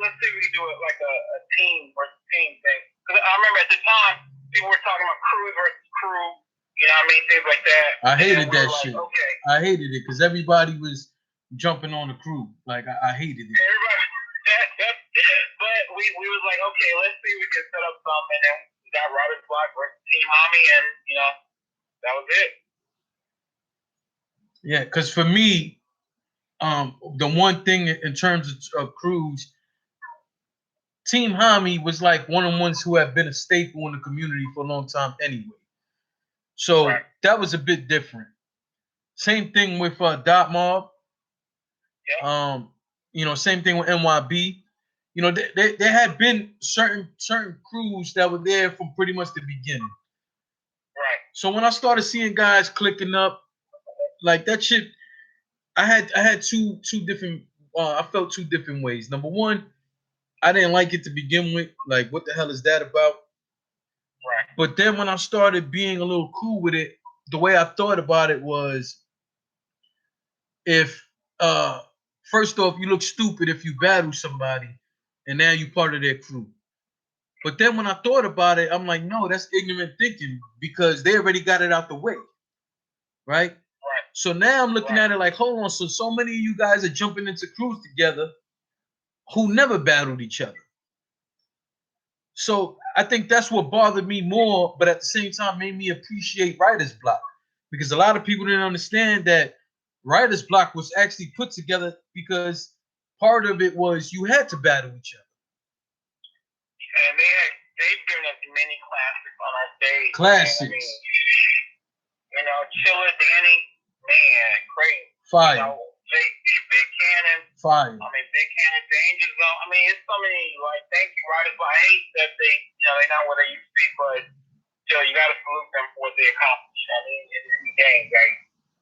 Let's see if we can do it like a team versus team thing. Because I remember at the time people were talking about crew versus crew. You know what I mean? Things like that. I hated that shit. Okay. I hated it because everybody was jumping on the crew. Like I hated it. Everybody. But we was like, okay, let's see if we can set up something, and then we got Writers Block versus Team Hami, and that was it. Yeah, because for me, the one thing in terms of crews, Team Hami was like one of the ones who have been a staple in the community for a long time anyway. So that was a bit different. Same thing with Dot Mob. Yeah. Same thing with NYB. There had been certain crews that were there from pretty much the beginning. Right. So when I started seeing guys clicking up, like that shit, I had two different. I felt two different ways. Number one, I didn't like it to begin with. Like, what the hell is that about? Right. But then when I started being a little cool with it, the way I thought about it was, if first off, you look stupid if you battle somebody, and now you part of their crew. But then when I thought about it, I'm like, no, that's ignorant thinking because they already got it out the way, right? Right. So now I'm looking at it like, hold on, so many of you guys are jumping into crews together who never battled each other. So I think that's what bothered me more, but at the same time made me appreciate Writers Block, because a lot of people didn't understand that Writers Block was actually put together because part of it was you had to battle each other. And they've given us many classics on our stage. Classics. Chiller Danny, man, crazy. Fire. JC, Big Cannon. Fire. Big Cannon, Danger Zone. It's so many, thank you, Writers Block. I hate that they're not where they used to be, but still, you got to salute them for what they accomplished. In the game, right?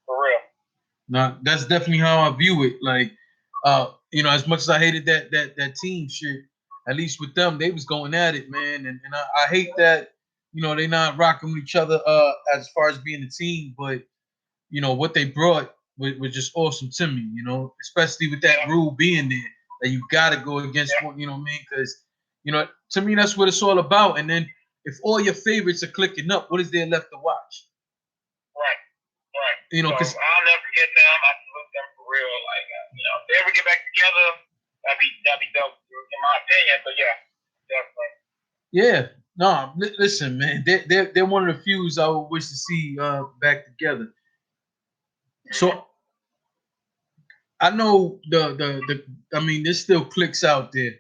For real. No, that's definitely how I view it. Like, as much as I hated that team shit, at least with them, they was going at it, man. And I hate that, they're not rocking with each other as far as being a team, but what they brought was just awesome to me, especially with that rule being there that you gotta go against one, you know what I mean? Because, to me that's what it's all about. And then if all your favorites are clicking up, what is there left to watch? Right. You know, So because I'll never forget them. I salute them for real. Like, if they ever get back together, that'd be dope in my opinion. But yeah, definitely. yeah, no, listen, man, they're one of the few I would wish to see back together. So I know the I mean, there's still clicks out there,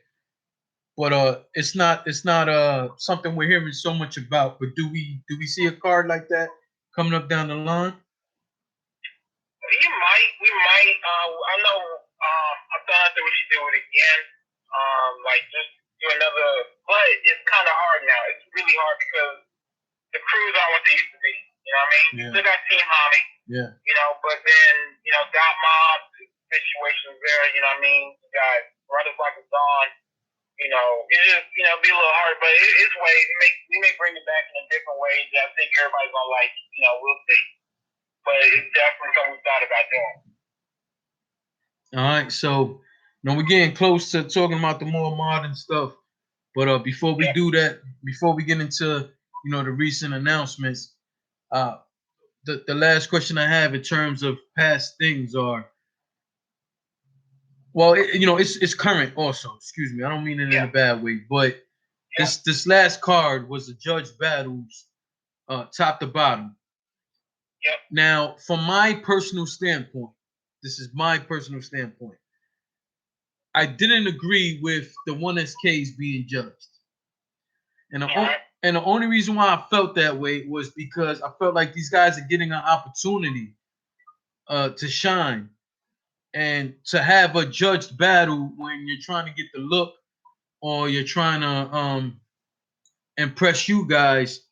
but it's not something we're hearing so much about. But do we see a card like that coming up down the line? We might. I know. I thought that we should do it again. Like just do another. But it's kind of hard now. It's really hard because the crews aren't what they used to be. You know what I mean? Yeah. You still got Team Hami. Yeah. You know, but then Dot Mob situations there. You know what I mean? You got Brothers Like a Dawn. It just be a little hard, but it's ways. We may bring it back in a different way that I think everybody's gonna like. We'll see. But it's definitely something we thought about doing. All right, so we're getting close to talking about the more modern stuff. But before we do that, before we get into the recent announcements, the last question I have in terms of past things are, well, it's current also. Excuse me, I don't mean it in a bad way, but this last card was the judge battles, top to bottom. Yep. Now, from my personal standpoint, this is my personal standpoint. I didn't agree with the 1SKs being judged. And the only reason why I felt that way was because I felt like these guys are getting an opportunity to shine. And to have a judged battle when you're trying to get the look or you're trying to impress you guys,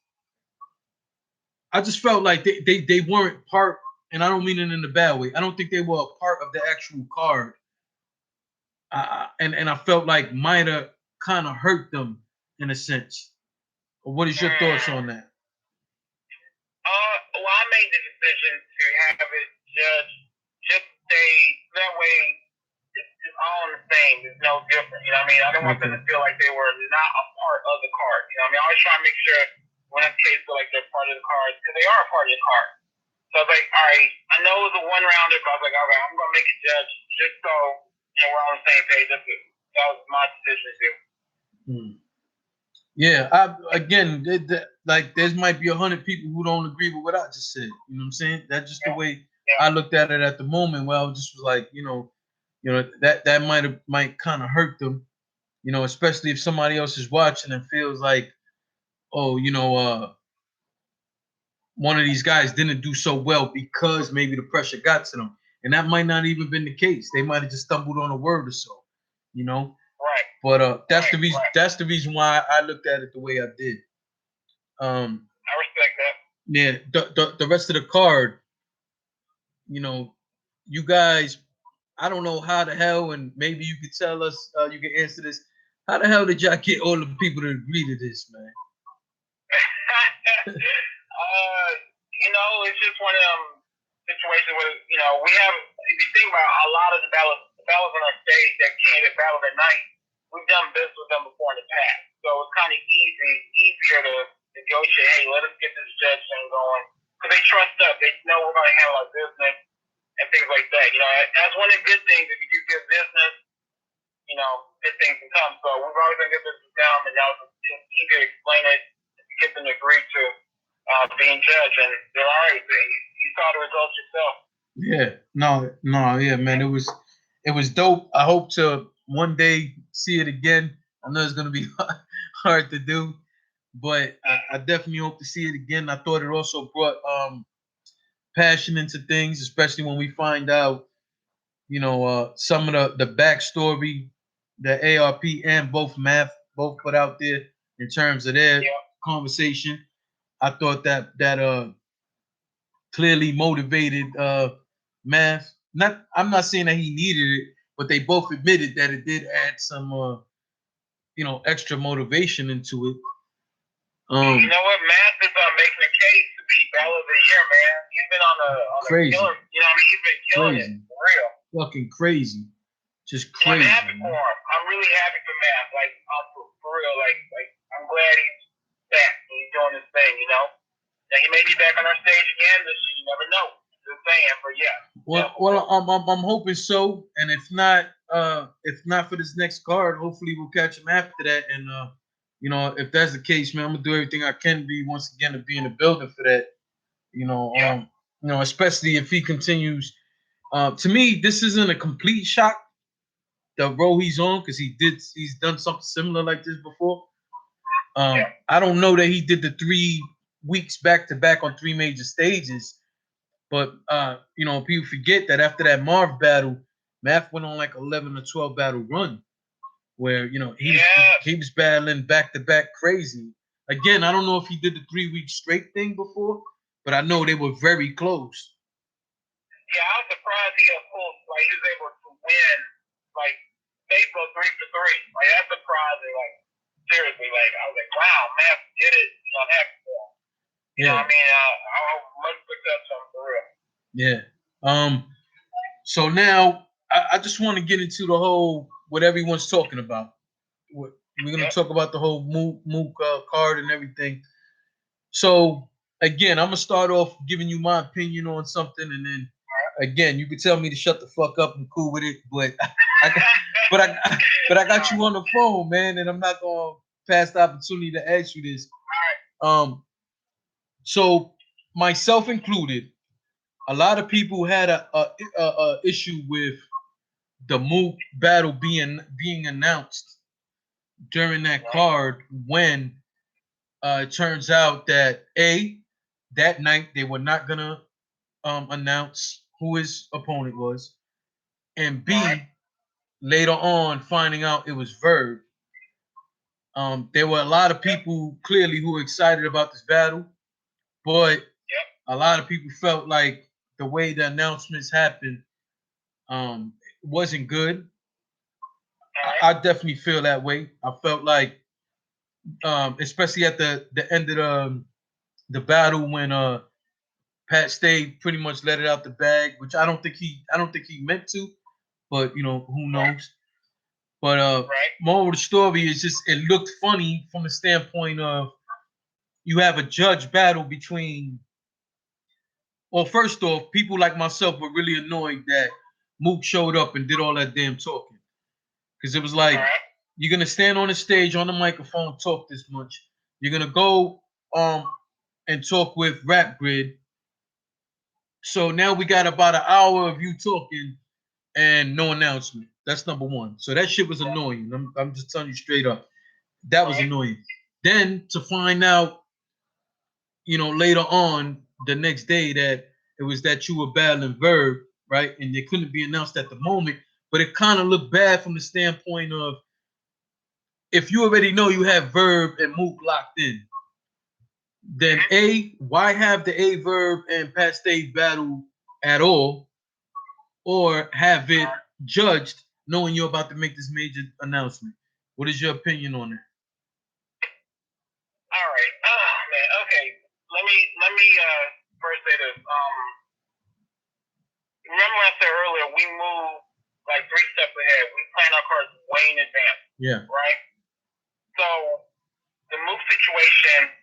I just felt like they weren't part, and I don't mean it in a bad way. I don't think they were a part of the actual card. And I felt like might have kind of hurt them in a sense. What is your thoughts on that? Well, I made the decision to have it just stay that way. It's all the same. It's no different. You know what I mean? I didn't want them to feel like they were not a part of the card. You know what I mean? I always try to make sure when it's case feel like they're part of the card because they are a part of the card. So I was like, all right, I know it was a one rounder, but I was like, all right, I'm gonna make a judge just so we're on the same page. That was my decision too. Yeah, again, like there might be 100 people who don't agree with what I just said. You know what I'm saying? That's just the way I looked at it at the moment. Well, I just was like, that might kind of hurt them. Especially if somebody else is watching and feels like, oh, one of these guys didn't do so well because maybe the pressure got to them, and that might not even been the case. They might have just stumbled on a word or so. Right. But that's the reason. Right. That's the reason why I looked at it the way I did. I respect that. Yeah. The rest of the card, you guys, I don't know how the hell, and maybe you could tell us. You can answer this. How the hell did y'all get all the people to agree to this, man? It's just one of them situations where we have. If you think about a lot of the battles on our stage that came at Battle at Night, we've done business with them before in the past, so it's kind of easier to negotiate. Hey, let us get this judge thing going because they trust us. They know we're going to handle our business and things like that. That's one of the good things. If you do good business, good things can come. So we've always done good business with them, and now it's easier to explain it to get them to agree to being judged, and they're all right. You saw the results yourself. Yeah, no, yeah, man, it was dope. I hope to one day see it again. I know it's gonna be hard to do, but I definitely hope to see it again. I thought it also brought passion into things, especially when we find out, some of the backstory that ARP and both Math both put out there in terms of their conversation. I thought that clearly motivated Math. I'm not saying that he needed it, but they both admitted that it did add some extra motivation into it. You know what? Math is making a case to be Battle of the Year, man. He's been on a crazy. Killer, he's been killing it for real. Fucking crazy. Just crazy. I'm happy for him. I'm really happy for Math. Like for real. Like I'm glad he's back. win. You know, now he may be back on our stage again this year. You never know. Just saying, but yeah. Well, I'm hoping so, and if not for this next card, hopefully we'll catch him after that. And you know, if that's the case, man, I'm gonna do everything I can be once again to be in the building for that. You know, especially if he continues. To me, this isn't a complete shock, the role he's on, because he's done something similar like this before. I don't know that he did the 3 weeks back to back on 3 major stages, but you know, people forget that after that Marv battle, Math went on like 11 or 12 battle run, where you know he was battling back to back crazy. Again, I don't know if he did the 3 week straight thing before, but I know they were very close. Yeah, I was surprised he was able to win like baseball 3 for 3. Like that's surprising. Like seriously, like I was like, wow, Math did it on that form. You know what I mean? I much success on for real. Yeah. So now I just want to get into the whole what everyone's talking about. We're gonna talk about the whole Mook card and everything. So again, I'm gonna start off giving you my opinion on something, and then again, you can tell me to shut the fuck up and cool with it, but I got you on the phone, man, and I'm not gonna pass the opportunity to ask you this. So myself included, a lot of people had a issue with the Mook battle being announced during that card when it turns out that that night they were not gonna announce who his opponent was, and B, later on finding out it was Verb. There were a lot of people clearly who were excited about this battle, but a lot of people felt like the way the announcements happened wasn't good. I definitely feel that way. I felt like, especially at the end of the battle when Pat Stay pretty much let it out the bag, which I don't think he meant to, but you know, who knows. But moral of the story is just it looked funny from the standpoint of you have a judge battle between. Well, first off, people like myself were really annoyed that Mook showed up and did all that damn talking, because it was like you're gonna stand on the stage on the microphone, talk this much. You're gonna go and talk with Rap Grid. So now we got about an hour of you talking and no announcement. That's number one. So that shit was annoying. I'm just telling you straight up. That was annoying. Then to find out, you know, later on the next day that it was that you were battling Verb, right? And it couldn't be announced at the moment, but it kind of looked bad from the standpoint of if you already know you have Verb and Mook locked in, then why have the Aye Verb and Pat Stay battle at all, or have it judged knowing you're about to make this major announcement? What is your opinion on that? All right. Oh man. Okay. Let me first say this. Remember what I said earlier? We move like 3 steps ahead. We plan our cards way in advance. Yeah. Right. So the move situation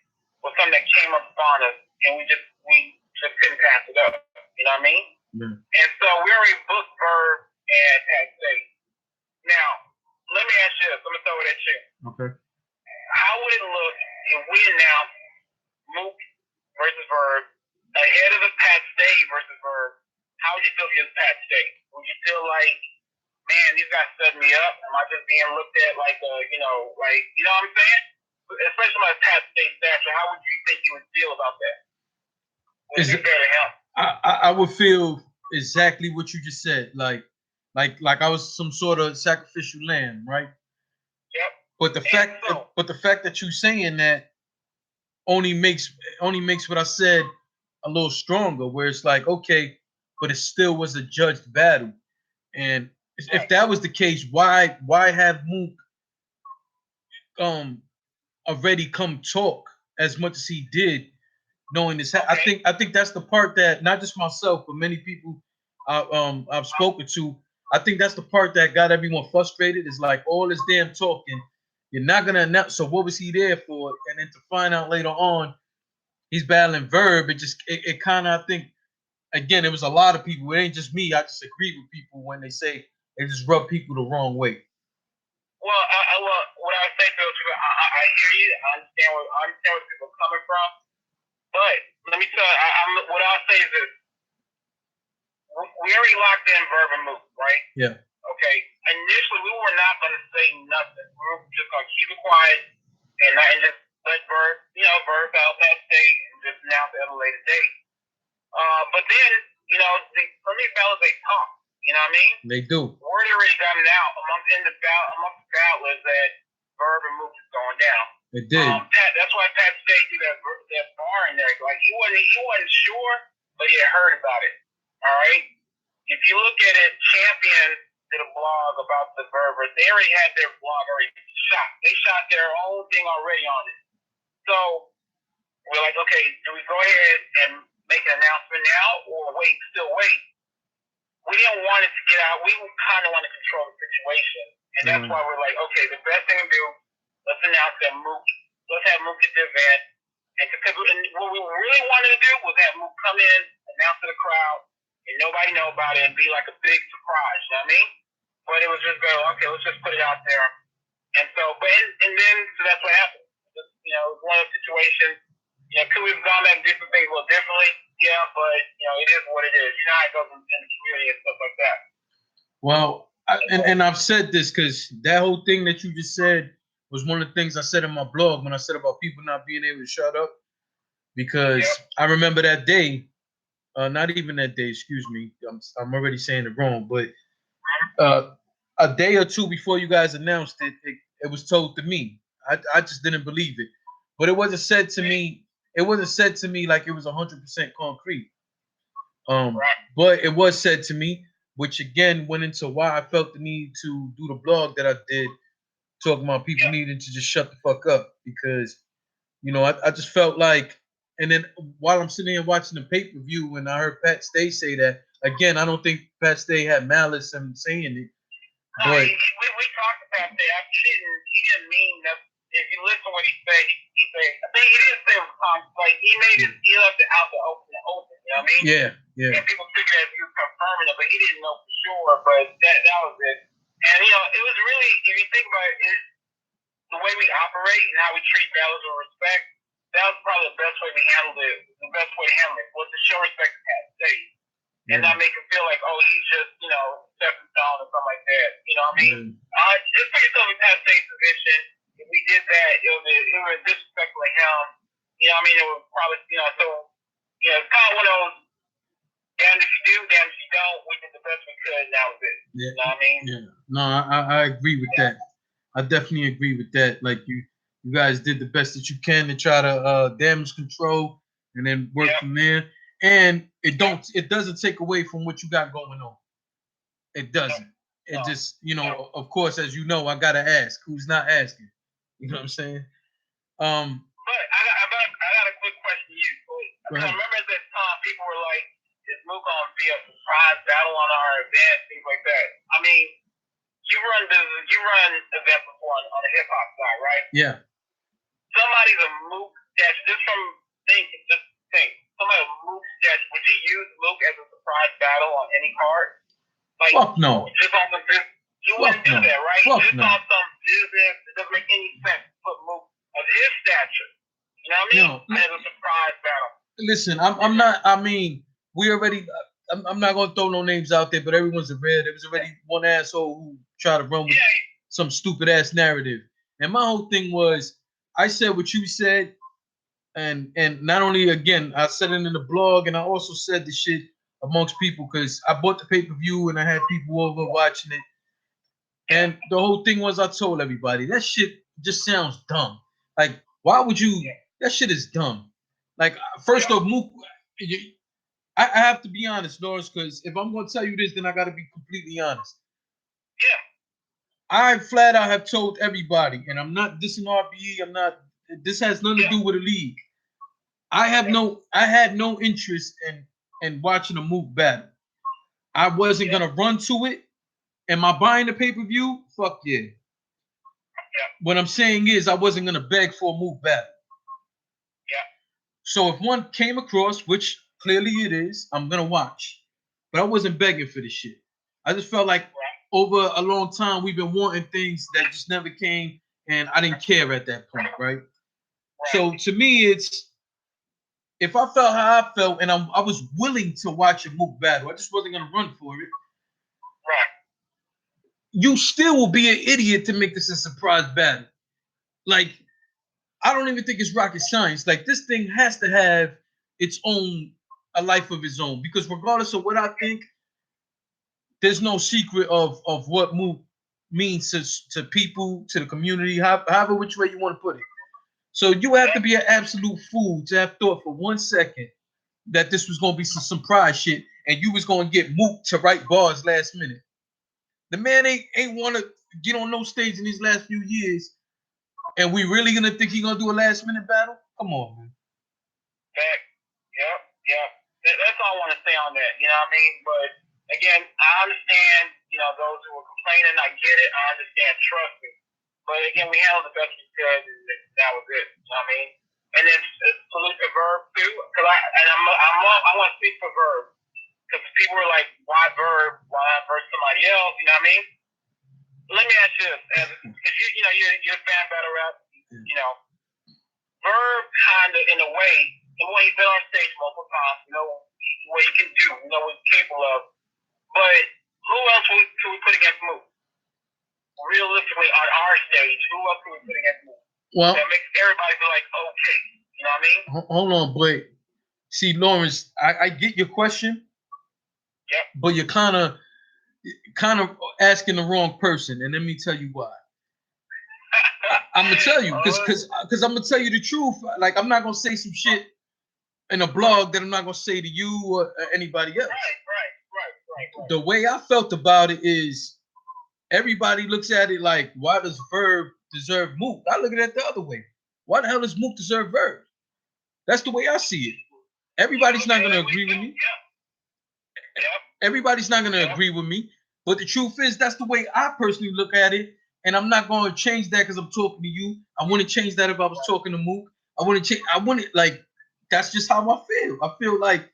was something that came up on us, and we just couldn't pass it up. You know what I mean? Yeah. And so we already booked Verb and Pat Stay. Now, let me ask you this. Let me throw it at you. Okay. How would it look if we announced Mook versus Verb ahead of the Pat Stay versus Verb? How would you feel against Pat Stay? Would you feel like, man, these guys set me up? Am I just being looked at like, you know what I'm saying? Especially my Pat Stay stature. How would you think you would feel about that? Would it be fair to him? I would feel exactly what you just said, like I was some sort of sacrificial lamb, right? Yep. But the fact that you saying that only makes what I said a little stronger, where it's like, okay, but it still was a judged battle. And if that was the case, why have Mook already come talk as much as he did, knowing this? I think that's the part that not just myself, but many people I've spoken to. I think that's the part that got everyone frustrated. Is like all this damn talking. You're not gonna announce. So what was he there for? And then to find out later on he's battling Verb. It kind of, I think, again, it was a lot of people. It ain't just me. I just agree with people when they say it just rub people the wrong way. Well, what I say to those people, I hear you. I understand where people are coming from. But let me tell you, what I'll say is this: we already locked in Verb and Mook, right? Yeah. Okay. Initially, we were not going to say nothing. We were just going to keep it quiet and just let Verb, Verb out that state and just announce it at a later date. But then, for me, fellas, they talk. You know what I mean? They do. Word already gotten out amongst the battlers that Verb and Mook is going down. It did. That's why Pat Stay did that bar in there. Like he wasn't sure, but he had heard about it. All right. If you look at it, Champion did a blog about the Verbers. They already had their blog already shot. They shot their own thing already on it. So we're like, okay, do we go ahead and make an announcement now or still wait? We didn't want it to get out. We kind of want to control the situation. And that's why we're like, okay, the best thing to do, let's announce that Mook, let's have Mook at the event. And what we really wanted to do was have Mook come in, announce to the crowd, and nobody know about it and be like a big surprise, you know what I mean? But it was just go, okay, let's just put it out there. And so, so that's what happened. One of the situations, could we have gone back and did some things a little differently? Yeah, but, it is what it is. You know how it goes in the community and stuff like that. Well, and I've said this because that whole thing that you just said was one of the things I said in my blog when I said about people not being able to shut up. Because I remember that day, not even that day, excuse me. I'm already saying it wrong, but a day or two before you guys announced it, it was told to me. I just didn't believe it. But it wasn't said to me. It wasn't said to me like it was 100% concrete. But it was said to me, which again went into why I felt the need to do the blog that I did, talking about people needing to just shut the fuck up because, I just felt like, and then while I'm sitting here watching the pay-per-view and I heard Pat Stay say that, again, I don't think Pat Stay had malice in saying it. But we talked about that. He didn't mean that. If you listen to what he said, I think he didn't say it was like he left it out to open. You know what I mean? Yeah. And people figured that he was confirming it, but he didn't know for sure. But that was it. And it was really, if you think about it, the way we operate and how we treat battlers with respect. That was probably the best way we handled it. The best way to handle it was to show respect to Pat Stay. And not make him feel like, oh, he's just, stepping down or something like that. You know what I mean? Just put yourself in Pat Stay's position. If we did that, it was disrespectful to him. You know what I mean? It was probably, it's kind of one of those, damn if you do, damn if you don't. We did the best we could, and that was it. Yeah. You know what I mean? Yeah. No, I agree with that. I definitely agree with that. Like, you guys did the best that you can to try to damage control and then work from there. And it doesn't take away from what you got going on. It doesn't. It just, of course, as you know, I gotta ask. Who's not asking? You know what I'm saying? But I got a quick question to you. I remember at that time people were like, "Is Mook gonna be a surprise battle on our event?" Things like that. I mean, you run events before on the hip hop side, right? Yeah. Somebody's a Mook sketch. Just think. Somebody a Mook sketch. Would you use Mook as a surprise battle on any card? Like, fuck no. Just on some business. You wouldn't do that, right? Fuck just on some business. It doesn't make any sense to put Mook of his stature. You know what I mean? As a surprise battle. Listen, I'm not. I mean, we already. I'm not gonna throw no names out there, but everyone's aware. There was already one asshole who tried to run with some stupid ass narrative. And my whole thing was, I said what you said, and not only again, I said it in the blog, and I also said the shit amongst people because I bought the pay-per-view and I had people over watching it. And the whole thing was, I told everybody that shit just sounds dumb. Like, why would you? That shit is dumb. Like, first off, Mook, I have to be honest, Norris, because if I'm going to tell you this, then I got to be completely honest. Yeah. I flat out have told everybody, and I'm not dissing RBE. I'm not. This has nothing to do with a league. I had no interest in watching a Mook battle. I wasn't gonna run to it. Am I buying the pay-per-view? Fuck yeah. What I'm saying is I wasn't gonna beg for a Mook battle. Yeah. So if one came across, which clearly it is, I'm gonna watch. But I wasn't begging for this shit. I just felt like over a long time we've been wanting things that just never came, and I didn't care at that point, right? So to me, it's if I felt how I felt and I was willing to watch a Mook battle, I just wasn't gonna run for it. Right. You still will be an idiot to make this a surprise battle. Like, I don't even think it's rocket science. Like, this thing has to have its own a life of its own. Because regardless of what I think, there's no secret of what Mook means to people, to the community, however which way you want to put it. So you have to be an absolute fool to have thought for 1 second that this was gonna be some surprise shit and you was gonna get Mook to write bars last minute. The man ain't wanna get on no stage in these last few years, and we really gonna think he gonna do a last minute battle? Come on, man. Yep. That's all I want to say on that. You know what I mean? But again, I understand. You know, those who were complaining. I get it. I understand. Trust me. But again, we handled the best we could, and that was it. You know what I mean? And then salute to Verb too, because I want to speak for Verb, because people were like, why Verb? Why not verse somebody else? You know what I mean? Let me ask you this, because you're a fan of battle rap. You know, Verb kind of in a way, he's been on stage multiple times. You know what he can do. You know what he's capable of. But who else could we put against Mook? Realistically, on our stage, who else could we put against Mook? Well, that makes everybody be like, okay, you know what I mean? Hold on, but see, Lawrence, I get your question. Yep. But you're kind of asking the wrong person, and let me tell you why. I'm gonna tell you because I'm gonna tell you the truth. Like, I'm not gonna say some shit in a blog that I'm not gonna say to you or anybody else. Right. The way I felt about it is everybody looks at it like, why does Verb deserve Mook? I look at it the other way. Why the hell does Mook deserve Verb? That's the way I see it. Everybody's not gonna agree with me. Everybody's not gonna agree with me. But the truth is, that's the way I personally look at it. And I'm not going to change that because I'm talking to you. I wouldn't change that if I was talking to Mook. I wouldn't, like, that's just how I feel. I feel like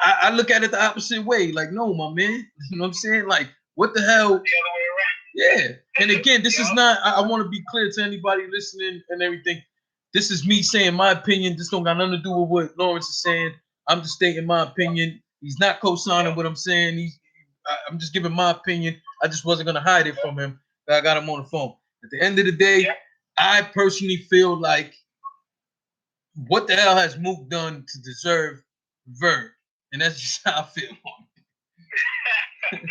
I look at it the opposite way. Like, no, my man. You know what I'm saying? Like, what the hell? The other way around. Yeah. And again, this is not, I want to be clear to anybody listening and everything. This is me saying my opinion. This don't got nothing to do with what Lawrence is saying. I'm just stating my opinion. He's not co-signing what I'm saying. I'm just giving my opinion. I just wasn't going to hide it from him. I got him on the phone. At the end of the day, I personally feel like, what the hell has Mook done to deserve Verb? And that's just how I feel. That's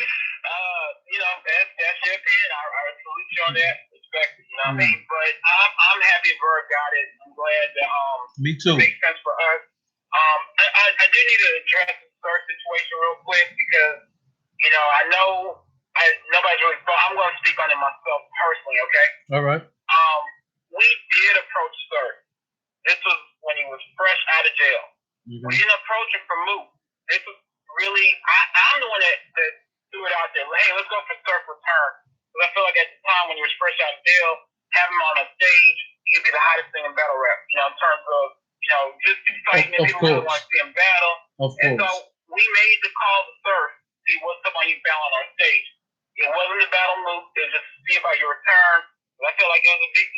your opinion. I salute you on that. Respect it, you know what I mean? But I'm happy Verb got it. I'm glad that me too. It makes sense for us. I do need to address the third situation real quick because I know nobody's really thought. I'm going to speak on it myself personally. Okay. All right. We did approach Sir. This was when he was fresh out of jail. Mm-hmm. We didn't approach him for Mook. This was really I'm the one that threw it out there. Like, hey, let's go for Surf Return. Because I feel like at the time when he was fresh out of jail, having him on a stage, he'd be the hottest thing in battle rap. In terms of just excitement. People really want to see him battle. And so we made the call to Surf to see what's up on you battle on our stage. It wasn't the battle Mook. It was just to see about your return. But I feel like it was a big,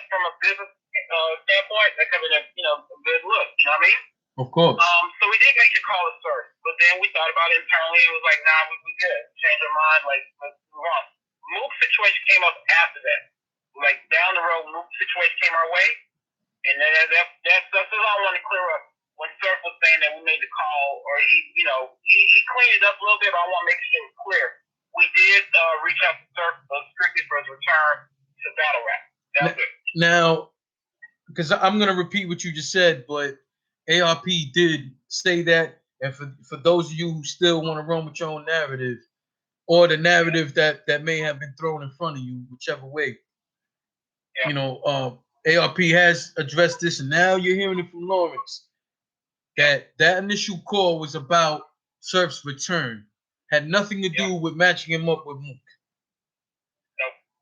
from a business standpoint, that could have been a good look. You know what I mean? Of course. So we did make the call at first, but then we thought about it internally. It was like, nah, we good. Change our mind. Like, let's move on. Mook's situation came up after that. Like, down the road, Mook's situation came our way, and then that's all I want to clear up. When Surf was saying that we made the call, or he cleaned it up a little bit, but I want to make sure it was clear. We did reach out to Surf strictly for his return to battle rap. That was it. Now, because I'm gonna repeat what you just said, but ARP did say that, and for those of you who still want to run with your own narrative, or the narrative that may have been thrown in front of you, whichever way, ARP has addressed this, and now you're hearing it from Lawrence, that initial call was about Surf's return, had nothing to do with matching him up with Mook.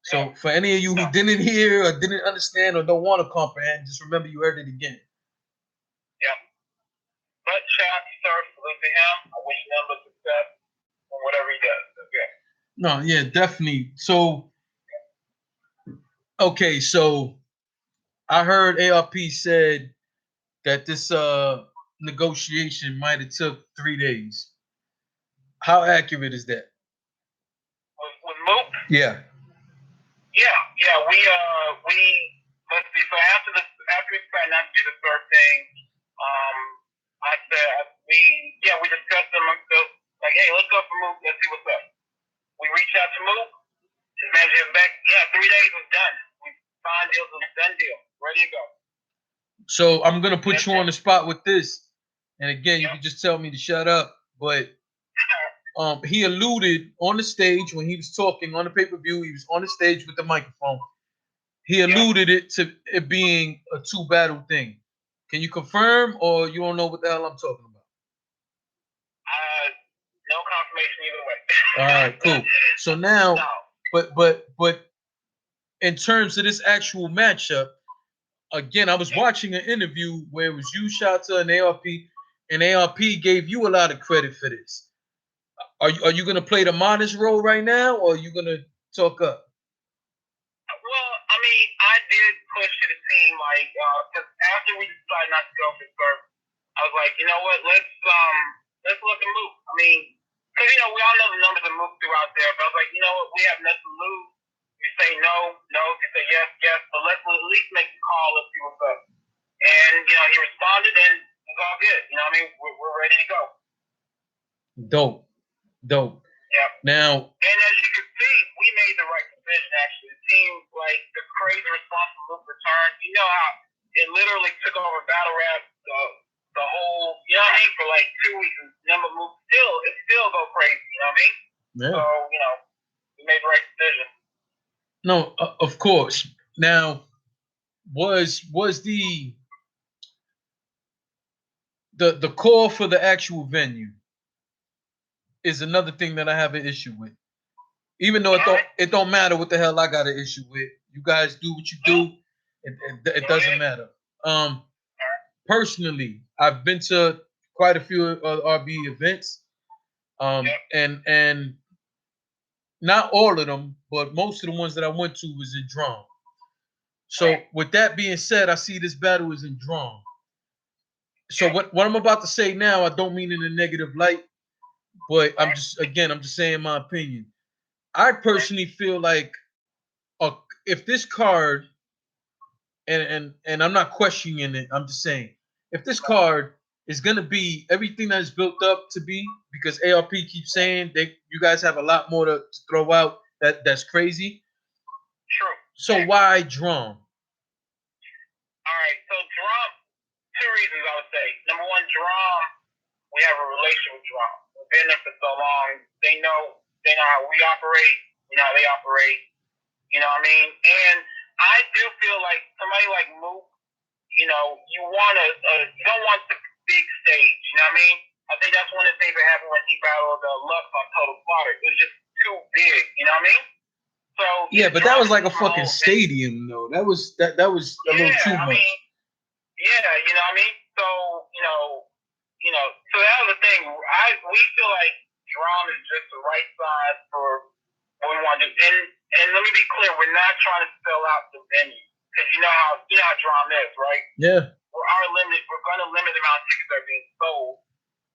So for any of you who didn't hear or didn't understand or don't want to comprehend, just remember you heard it again. But shout out to Sir, salute to him. I wish him the success on whatever he does. Okay. No, yeah, definitely. So, okay, so I heard ARP said that this negotiation might have took 3 days. How accurate is that? With Mook? Yeah. Yeah. We let's see. So after we decided not to do the third thing, I said we discussed them like, hey, let's go for Mook. Let's see what's up. We reached out to Mook. His manager is back. Yeah, 3 days was done. We signed deals, was a done deal, ready to go. So I'm gonna put you on the spot with this, and again, you can just tell me to shut up. But he alluded on the stage when he was talking on the pay-per-view. He was on the stage with the microphone. He alluded it to it being a 2-battle thing. Can you confirm, or you don't know what the hell I'm talking about? No confirmation either way. All right, cool. So now, but in terms of this actual matchup, again, I was watching an interview where it was you, Shata, and ARP gave you a lot of credit for this. Are you gonna play the modest role right now, or are you gonna talk up? Well, I mean, I did push to the team, like, because after we decided not to go for service, I was like, you know what, let's look at Mook. I mean, because we all know the numbers of Mook through out there, but I was like, you know what, we have nothing to lose. You say no, you say yes, but let's at least make the call. Let's see what's up. And he responded, and it's all good. I mean, we're ready to go. Dope. Yeah. Now, and as you can see, we made the right decision. Actually, the team, like the crazy response from Mook return. You know how it literally took over battle rap the whole. You know what I mean? For like 2 weeks, and number Mook it still go crazy. You know what I mean? Yeah. So we made the right decision. No, of course. Now, was the call for the actual venue is another thing that I have an issue with. Even though it don't matter what the hell I got an issue with. You guys do what you do. It doesn't matter. Personally, I've been to quite a few RBE events. And not all of them, but most of the ones that I went to was in Drum. So with that being said, I see this battle is in Drum. So what I'm about to say now, I don't mean in a negative light, but I'm just saying my opinion. I personally feel like if this card, and I'm not questioning it, I'm just saying, if this card is gonna be everything that is built up to be, because ARP keeps saying you guys have a lot more to throw out that's crazy. True. So why Drum? All right, so Drum, 2 reasons I would say. Number one, Drum, we have a relationship with Drum. We've been there for so long. They know how we operate. We know how they operate. You know what I mean? And I do feel like somebody like Mook, you don't want the big stage. You know what I mean? I think that's one of the things that happened when he battled Lux on Total Slaughter. It was just too big. You know what I mean? So yeah, but that was like a fucking stadium, though. That was a little too much. I mean, yeah, you know what I mean? So, so that was the thing. We feel like Drum is just the right size for what we want to do. And let me be clear, we're not trying to sell out the venue. Because you know how Drum is, right? Yeah. We're going to limit the amount of tickets that are being sold.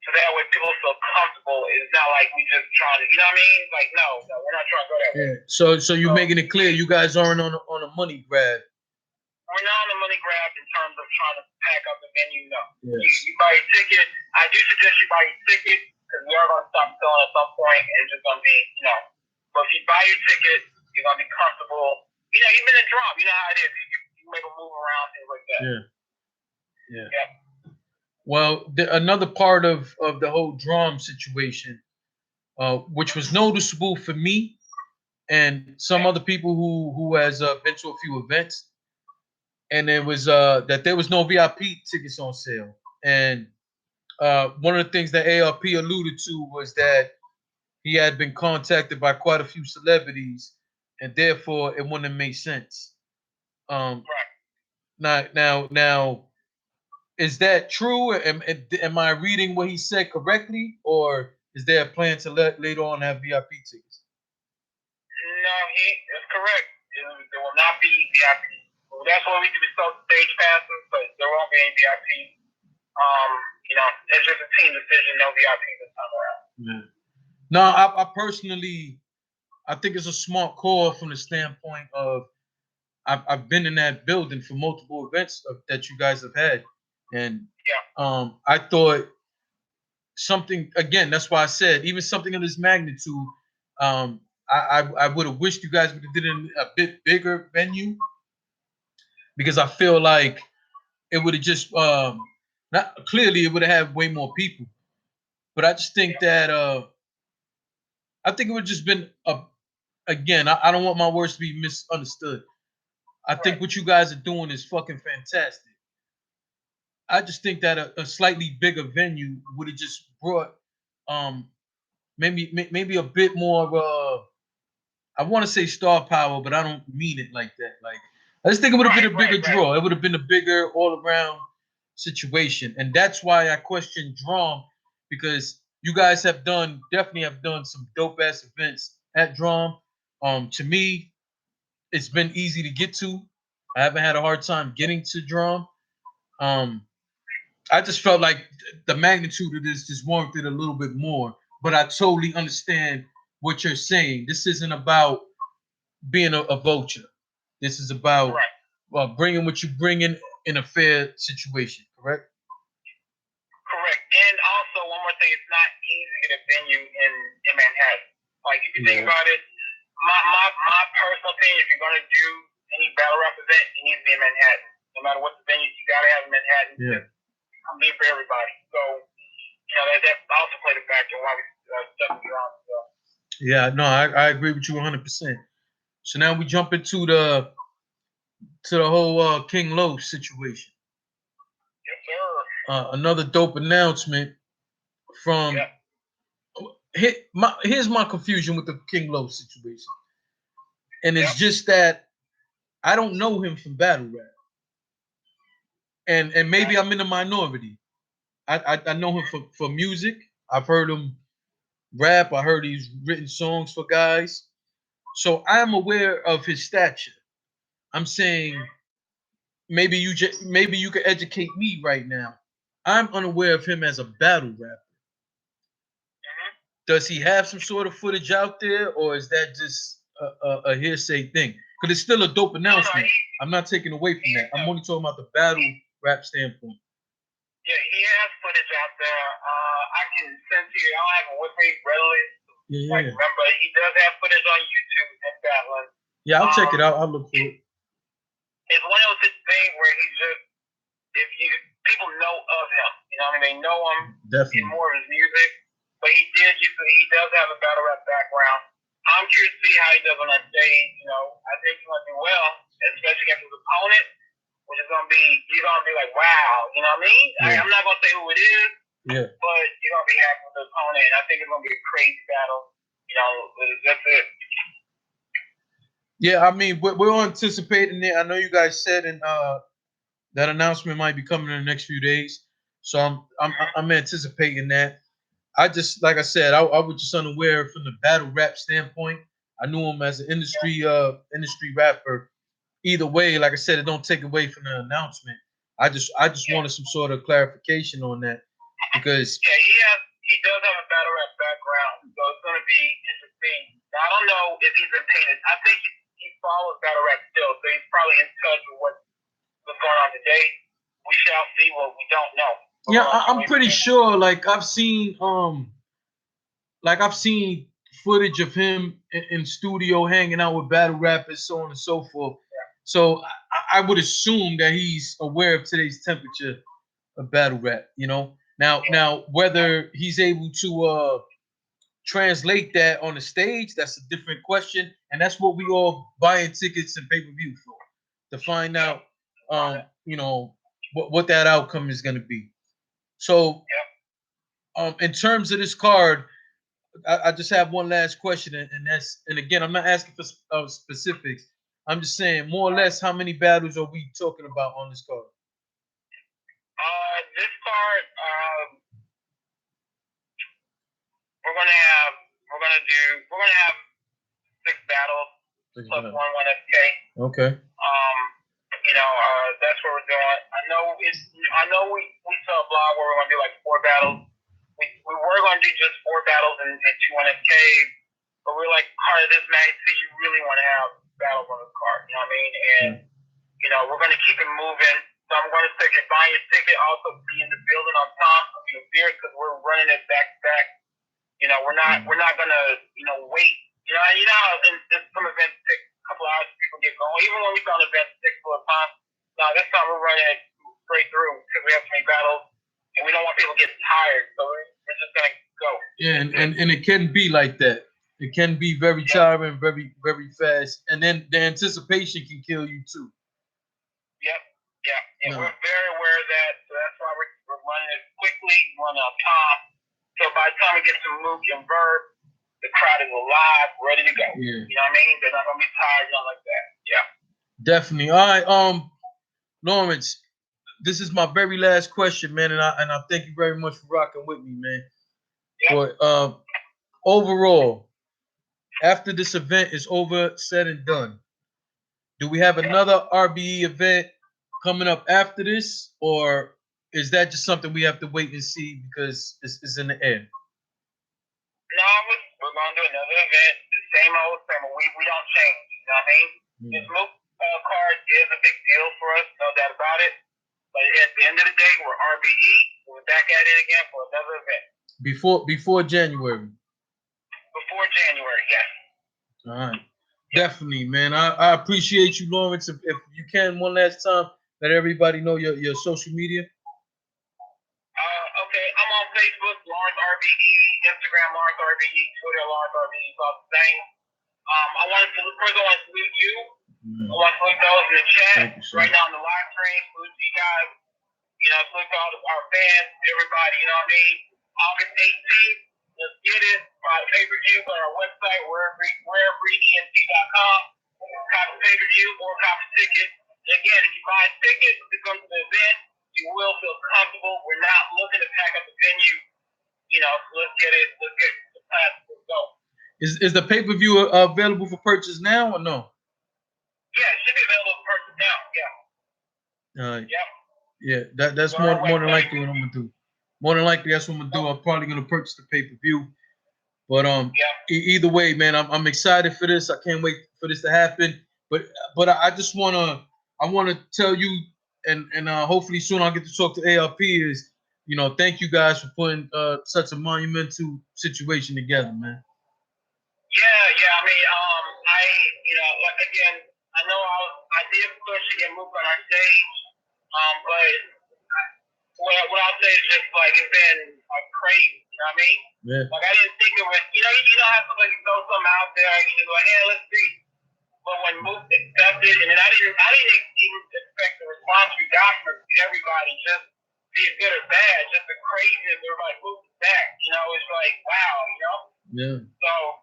So that way people feel comfortable. It's not like we just trying to, you know what I mean? Like, no, we're not trying to go that way. So you're making it clear you guys aren't on a money grab. We're not on a money grab in terms of trying to pack up the venue, no. Yes. You buy your ticket. I do suggest you buy your ticket because we are going to stop selling at some point and it's just going to be, But if you buy your ticket, you're going to be comfortable. Even in Drum, you know how it is. You make a move around, things like that. Yeah. Well, another part of the whole Drum situation, which was noticeable for me and some other people who has been to a few events, and it was that there was no VIP tickets on sale. And one of the things that ARP alluded to was that he had been contacted by quite a few celebrities, and therefore it wouldn't have made sense. Now, Is that true? Am I reading what he said correctly, or is there a plan to later on have VIP tickets? No, he is correct. There will not be VIP. Well, that's why we do the stage passes, but there won't be any VIP. It's just a team decision, no VIP this time around. Yeah. No, I personally, I think it's a smart call from the standpoint of I've been in that building for multiple events that you guys have had, and I thought something again. That's why I said even something of this magnitude. I would have wished you guys would have did it in a bit bigger venue because I feel like it would have just not clearly it would have had way more people, but I just think that I think it would have just been a again. I don't want my words to be misunderstood. I think what you guys are doing is fucking fantastic. I just think that a slightly bigger venue would have just brought um maybe a bit more I want to say star power, but I don't mean it like that. Like I just think it would have been a bigger draw. It would have been a bigger all around situation, and that's why I question Drum because you guys definitely have done some dope ass events at Drum. To me, it's been easy to get to. I haven't had a hard time getting to Drum. Um, I just felt like the magnitude of this just warranted a little bit more. But I totally understand what you're saying. This isn't about being a vulture. This is about bringing what you bring in a fair situation. Correct? Correct. And also, one more thing, it's not easy to get a venue in Manhattan. Like, if you think about it, my personal opinion, if you're going to do any battle rap event, it needs to be in Manhattan. No matter what the venue, you got to have in Manhattan. Yeah. I'm being for everybody. So, that also played a factor why we stuck around. So. Yeah, no, I agree with you 100%. So now we jump into the whole King Lo situation. Yes, sir. Another dope announcement from. Here's my confusion with the King Lo situation, and it's just that I don't know him from battle rap, and maybe I'm in the minority. I know him for music. I've heard him rap. I heard he's written songs for guys, so I'm aware of his stature. I'm saying maybe you can educate me right now. I'm unaware of him as a battle rapper. Does he have some sort of footage out there, or is that just a hearsay thing? Because it's still a dope announcement. I'm not taking away from that. I'm only talking about the battle rap standpoint. Yeah, he has footage out there. I can send to you. I don't have it with me readily. Yeah. Like, remember, he does have footage on YouTube and battling. Yeah, I'll check it out. I'll look for it. It's one of those things where he's just, people know of him. You know what I mean? They know him in more of his music. But he does have a battle rap background. I'm curious to see how he does on that stage. I think he's going to do well, especially against his opponent, which is going to be, you're going to be like, wow, you know what I mean? Yeah. I'm not going to say who it is, but you're going to be happy with the opponent. And I think it's going to be a crazy battle. That's it. Yeah, I mean, we're anticipating it. I know you guys said that announcement might be coming in the next few days. So I'm anticipating that. I just, like I said, I was just unaware from the battle rap standpoint. I knew him as an industry rapper. Either way, like I said, it don't take away from the announcement. I just wanted some sort of clarification on that because he does have a battle rap background, so it's going to be interesting. Now, I don't know if he's been painted. I think he follows battle rap still, so he's probably in touch with what's going on today. We shall see what we don't know. Yeah, I'm pretty sure. Like I've seen footage of him in studio hanging out with battle rappers, so on and so forth. Yeah. So I would assume that he's aware of today's temperature of battle rap. Now whether he's able to translate that on the stage, that's a different question, and that's what we all buying tickets and pay-per-view for, to find out what that outcome is going to be. So in terms of this card, I just have one last question, and again, I'm not asking for specifics. I'm just saying more or less how many battles are we talking about on this card? this card, we're gonna have 6 battles plus one FK. Okay. That's what we're doing. I know we saw a blog where we're gonna do like 4 battles. We were gonna do just 4 battles and 2 1FK, but we're like, part of this match, so you really want to have battles on this card. You know what I mean? And we're gonna keep it moving. So I'm gonna say, buying your ticket, also be in the building on time, being serious, because we're running it back to back. We're not gonna wait. How in some events take a couple hours for people to get going. Even when we found events take a little time. Now this time we're running it straight through because we have so many battles, and we don't want people getting tired. So we're just gonna go. Yeah, and it can be like that. It can be very tiring, very, very fast, and then the anticipation can kill you too. Yep. No. We're very aware of that, so that's why we're running it quickly, running on time. So by the time we get to Mook and Verb, the crowd is alive, ready to go. Yeah. You know what I mean? They're not gonna be tired, nothing like that. Yeah. Definitely. All right, Lawrence, this is my very last question, man, and I thank you very much for rocking with me, man. Yep. But overall, after this event is over, said and done, do we have another RBE event coming up after this, or is that just something we have to wait and see because it's in the air? No, we're going to do another event. The same old. We don't change. You know what I mean? This Mook card is a big deal for us, no doubt about it. But at the end of the day, we're RBE. We're back at it again for another event. Before January. Before January, yes. All right. Definitely, man. I appreciate you, Lawrence. If you can, one last time, let everybody know your social media. Okay, I'm on Facebook, Lawrence RBE, Instagram, Lawrence RBE, Twitter, Lawrence RBE, it's all the same. I want to salute you. I want to salute those in the chat right now on the live stream. Salute you guys. Salute to all our fans, everybody. You know what I mean? August 18th, let's get it. Pay-per-view on our website, wherever.com. Copy pay-per-view or copy ticket. And again, if you buy a ticket to come to the event, you will feel comfortable. We're not looking to pack up the venue. So let's get it. Let's get the class. Let's go. Is the pay-per-view available for purchase now or no? Yeah, it should be available for purchase now. Yeah. Yep. Yeah, that's more than likely what I'm gonna do. More than likely, that's what I'm gonna do. I'm probably gonna purchase the pay-per-view. But either way, man, I'm excited for this. I can't wait for this to happen. But I just wanna tell you, and hopefully soon I'll get to talk to ARP. Is thank you guys for putting such a monumental situation together, man. Yeah. I mean, again, I know I did push to get moved on our stage, but what I'll say is just like it's been crazy. You know what I mean? Yeah. Like I didn't think it was. You know how somebody throw something out there and you're like, hey, let's see. But when Mook accepted, and then I didn't even expect the response we got from everybody, just be it good or bad, just the craziness. Everybody moved back. It's like wow. Yeah. So.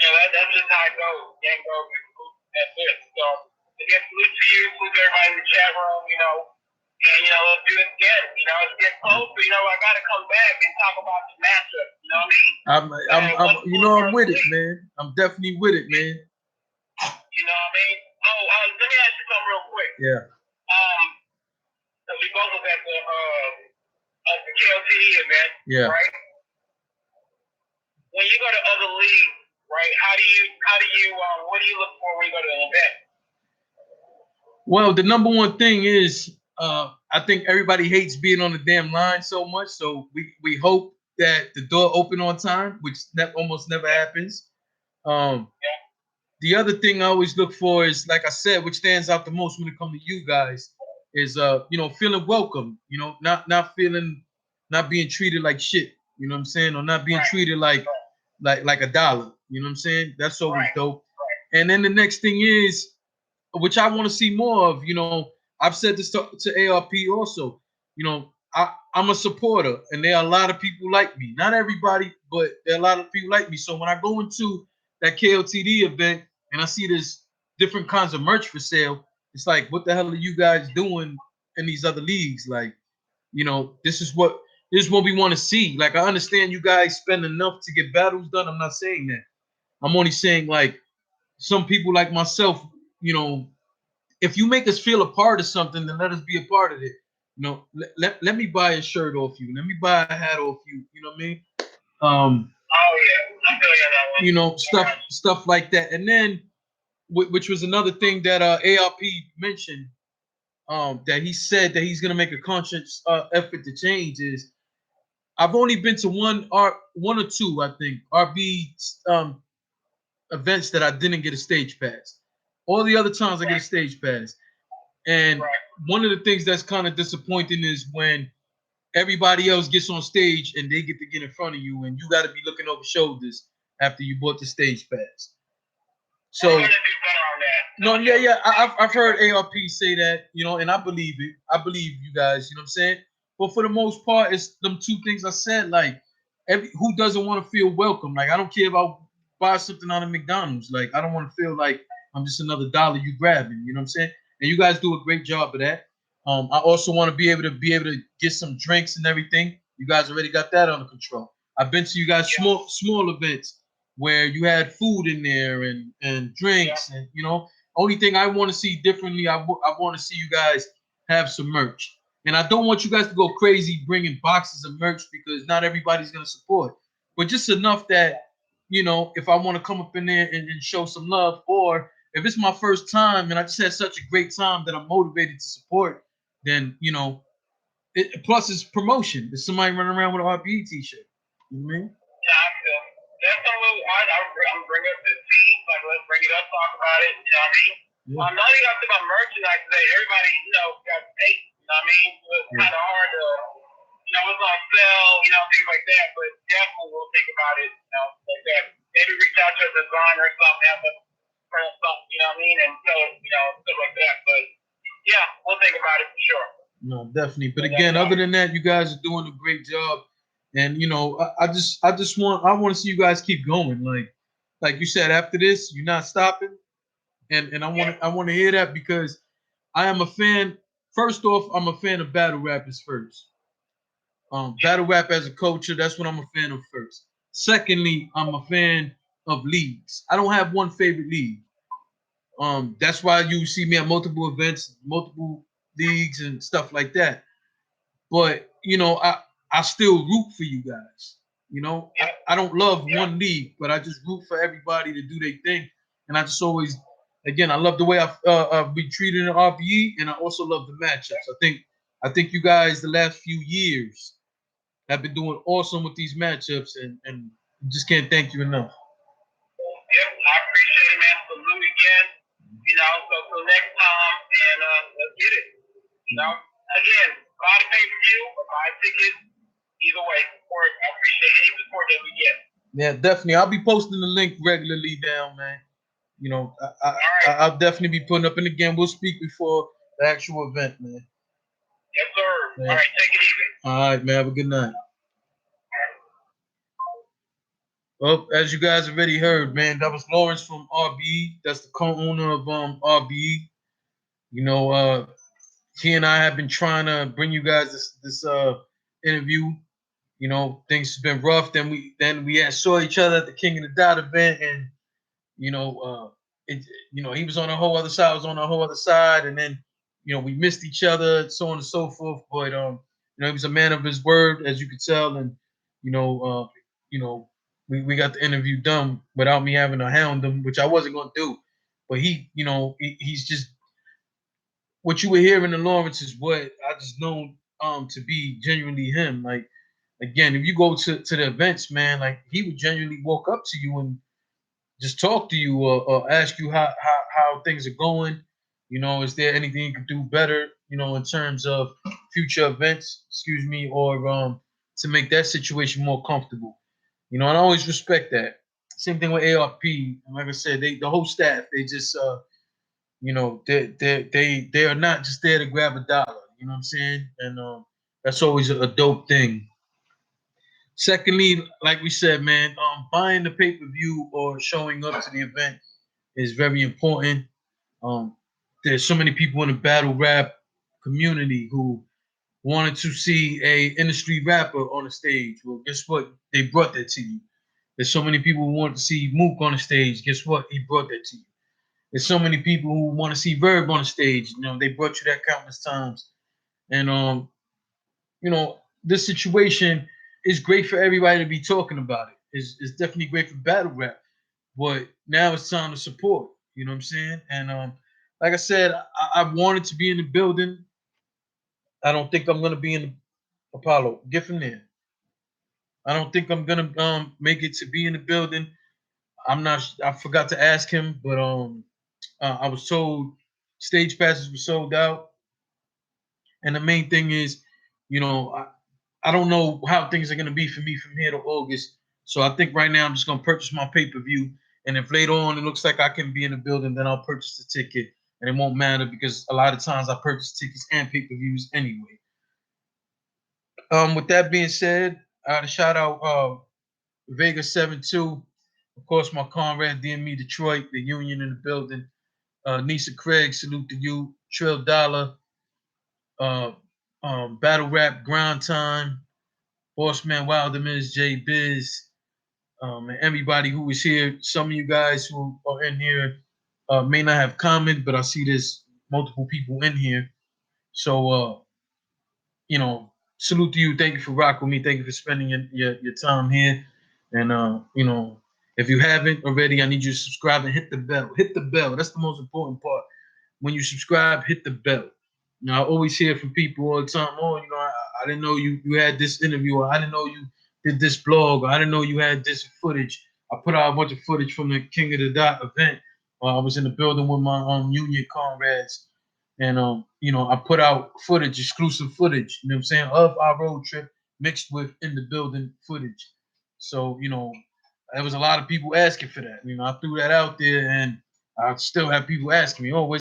That's just how it goes. Game goes. That's it. So, again, salute to you, salute to everybody in the chat room, and, let's do it again. It's getting closer. I got to come back and talk about the matchup. You know what I mean? I'm with it, man. I'm definitely with it, man. You know what I mean? Let me ask you something real quick. Yeah. Because we both was at the KLTD event, right? When you go to other leagues, right? What do you look for when you go to an event? Well, the number one thing is, I think everybody hates being on the damn line so much. So we hope that the door open on time, which almost never happens. The other thing I always look for is, like I said, which stands out the most when it comes to you guys, is feeling welcome. Not being treated like shit. You know what I'm saying? Or not being treated like a dollar. You know what I'm saying? That's always dope. And then the next thing is, which I want to see more of, I've said this to ARP also, I'm a supporter, and there are a lot of people like me. Not everybody, but there are a lot of people like me. So when I go into that KLTD event and I see there's different kinds of merch for sale, it's like, what the hell are you guys doing in these other leagues? Like, This is what we want to see. Like, I understand you guys spend enough to get battles done. I'm not saying that. I'm only saying, like, some people like myself, if you make us feel a part of something, then let us be a part of it. Let me buy a shirt off you. Let me buy a hat off you. You know what I mean? Oh yeah, I feel you on that one. Stuff like that. And then, which was another thing that ARP mentioned, that he said that he's gonna make a conscious effort to change is, I've only been to one or two, I think, RB events that I didn't get a stage pass. All the other times I get a stage pass. And one of the things that's kind of disappointing is when everybody else gets on stage and they get to get in front of you, and you got to be looking over shoulders after you bought the stage pass. So, no, yeah. I've heard ARP say that, and I believe it. I believe you guys. You know what I'm saying? But for the most part, it's them two things I said. Like, who doesn't want to feel welcome? Like, I don't care if I buy something out of McDonald's. Like, I don't want to feel like I'm just another dollar you grabbing. You know what I'm saying? And you guys do a great job of that. I also want to be able to get some drinks and everything. You guys already got that under control. I've been to you guys small events where you had food in there and drinks, and only thing I want to see differently, I want to see you guys have some merch. And I don't want you guys to go crazy bringing boxes of merch, because not everybody's going to support, but just enough that if I want to come up in there and show some love, or if it's my first time and I just had such a great time that I'm motivated to support, then plus it's promotion. There's somebody running around with an RBE t-shirt. You know what I mean? That's something I'm bring up the team. Like, let's bring it up, talk about it. You know what I mean? Yeah. Now you got to about merchandise today. Everybody, got paid. You know what I mean? It's kind of hard to, it's on sale, things like that. But definitely we'll think about it, like that. Maybe reach out to a designer or something, have them print something, you know what I mean? And so, stuff like that. But yeah, we'll think about it for sure. No, definitely. But again, other than that, you guys are doing a great job. And I want to see you guys keep going. Like you said, after this, you're not stopping. And I want to hear that, because I am a fan. First off, I'm a fan of battle rappers first. Battle rap as a culture, that's what I'm a fan of first. Secondly, I'm a fan of leagues. I don't have one favorite league. That's why you see me at multiple events, multiple leagues and stuff like that. But I still root for you guys. I don't love one league, but I just root for everybody to do their thing. And I just always, again, I love the way I've been treated in RBE, and I also love the matchups. I think you guys the last few years have been doing awesome with these matchups, and just can't thank you enough. Yep, I appreciate it, man. Salute again. So till next time, and let's get it. Again, buy the pay-per-view or buy a ticket. Either way, support. I appreciate any support that we get. Yeah, definitely. I'll be posting the link regularly down, man. I'll definitely be putting up. And again, we'll speak before the actual event, man. Yes, sir. Man. All right, take it easy. All right, man. Have a good night. Well, as you guys already heard, man, that was Lawrence from RBE. That's the co-owner of RBE. He and I have been trying to bring you guys this interview. Things have been rough. Then we had saw each other at the King of the Dot event, and he was on a whole other side, I was on a whole other side, and then we missed each other, so on and so forth. But he was a man of his word, as you could tell, and we got the interview done without me having to hound him, which I wasn't going to do. But he's just, what you were hearing in Lawrence is what I just known to be genuinely him. Like, again, if you go to the events, man, like, he would genuinely walk up to you and just talk to you, or ask you how things are going. Is there anything you could do better, in terms of future events, or to make that situation more comfortable. And I always respect that. Same thing with ARP. Like I said, the whole staff, they just they are not just there to grab a dollar. You know what I'm saying? And that's always a dope thing. Secondly, like we said, man, buying the pay-per-view or showing up to the event is very important. There's so many people in the battle rap community who wanted to see a industry rapper on the stage. Well, guess what? They brought that to you. There's so many people who want to see Mook on the stage. Guess what? He brought that to you. There's so many people who want to see Verb on the stage. You know, they brought you that countless times. And you know, this situation is great for everybody to be talking about it. It's definitely great for battle rap. But now it's time to support. You know what I'm saying? And like I said, I wanted to be in the building. I don't think I'm gonna be in the Apollo. Get from there. I don't think I'm gonna make it to be in the building. I'm not. I forgot to ask him, but I was told stage passes were sold out, and the main thing is, you know, I don't know how things are gonna be for me from here to August. So I think right now I'm just gonna purchase my pay per view, and if later on it looks like I can be in the building, then I'll purchase the ticket, and it won't matter because a lot of times I purchase tickets and pay per views anyway. With that being said, I got to shout out Vega 72. Of course, my comrade DME Detroit, the Union in the building. Nisa Craig, salute to you. Trill Dollar, uh, Battle Rap Grind Time, Bossman Wildermans, J Biz, and everybody who is here. Some of you guys who are in here may not have commented, but I see there's multiple people in here. So, you know, salute to you. Thank you for rocking with me. Thank you for spending your time here. And you know, if you haven't already, I need you to subscribe and hit the bell. Hit the bell. That's the most important part. When you subscribe, hit the bell. You know, I always hear from people all the time, oh, you know, I didn't know you had this interview, or I didn't know you did this blog, or I didn't know you had this footage. I put out a bunch of footage from the King of the Dot event. I was in the building with my union comrades. And you know, I put out footage, exclusive footage, you know what I'm saying, of our road trip mixed with in the building footage. So, you know, there was a lot of people asking for that. You know, I threw that out there and I still have people asking me, oh, where's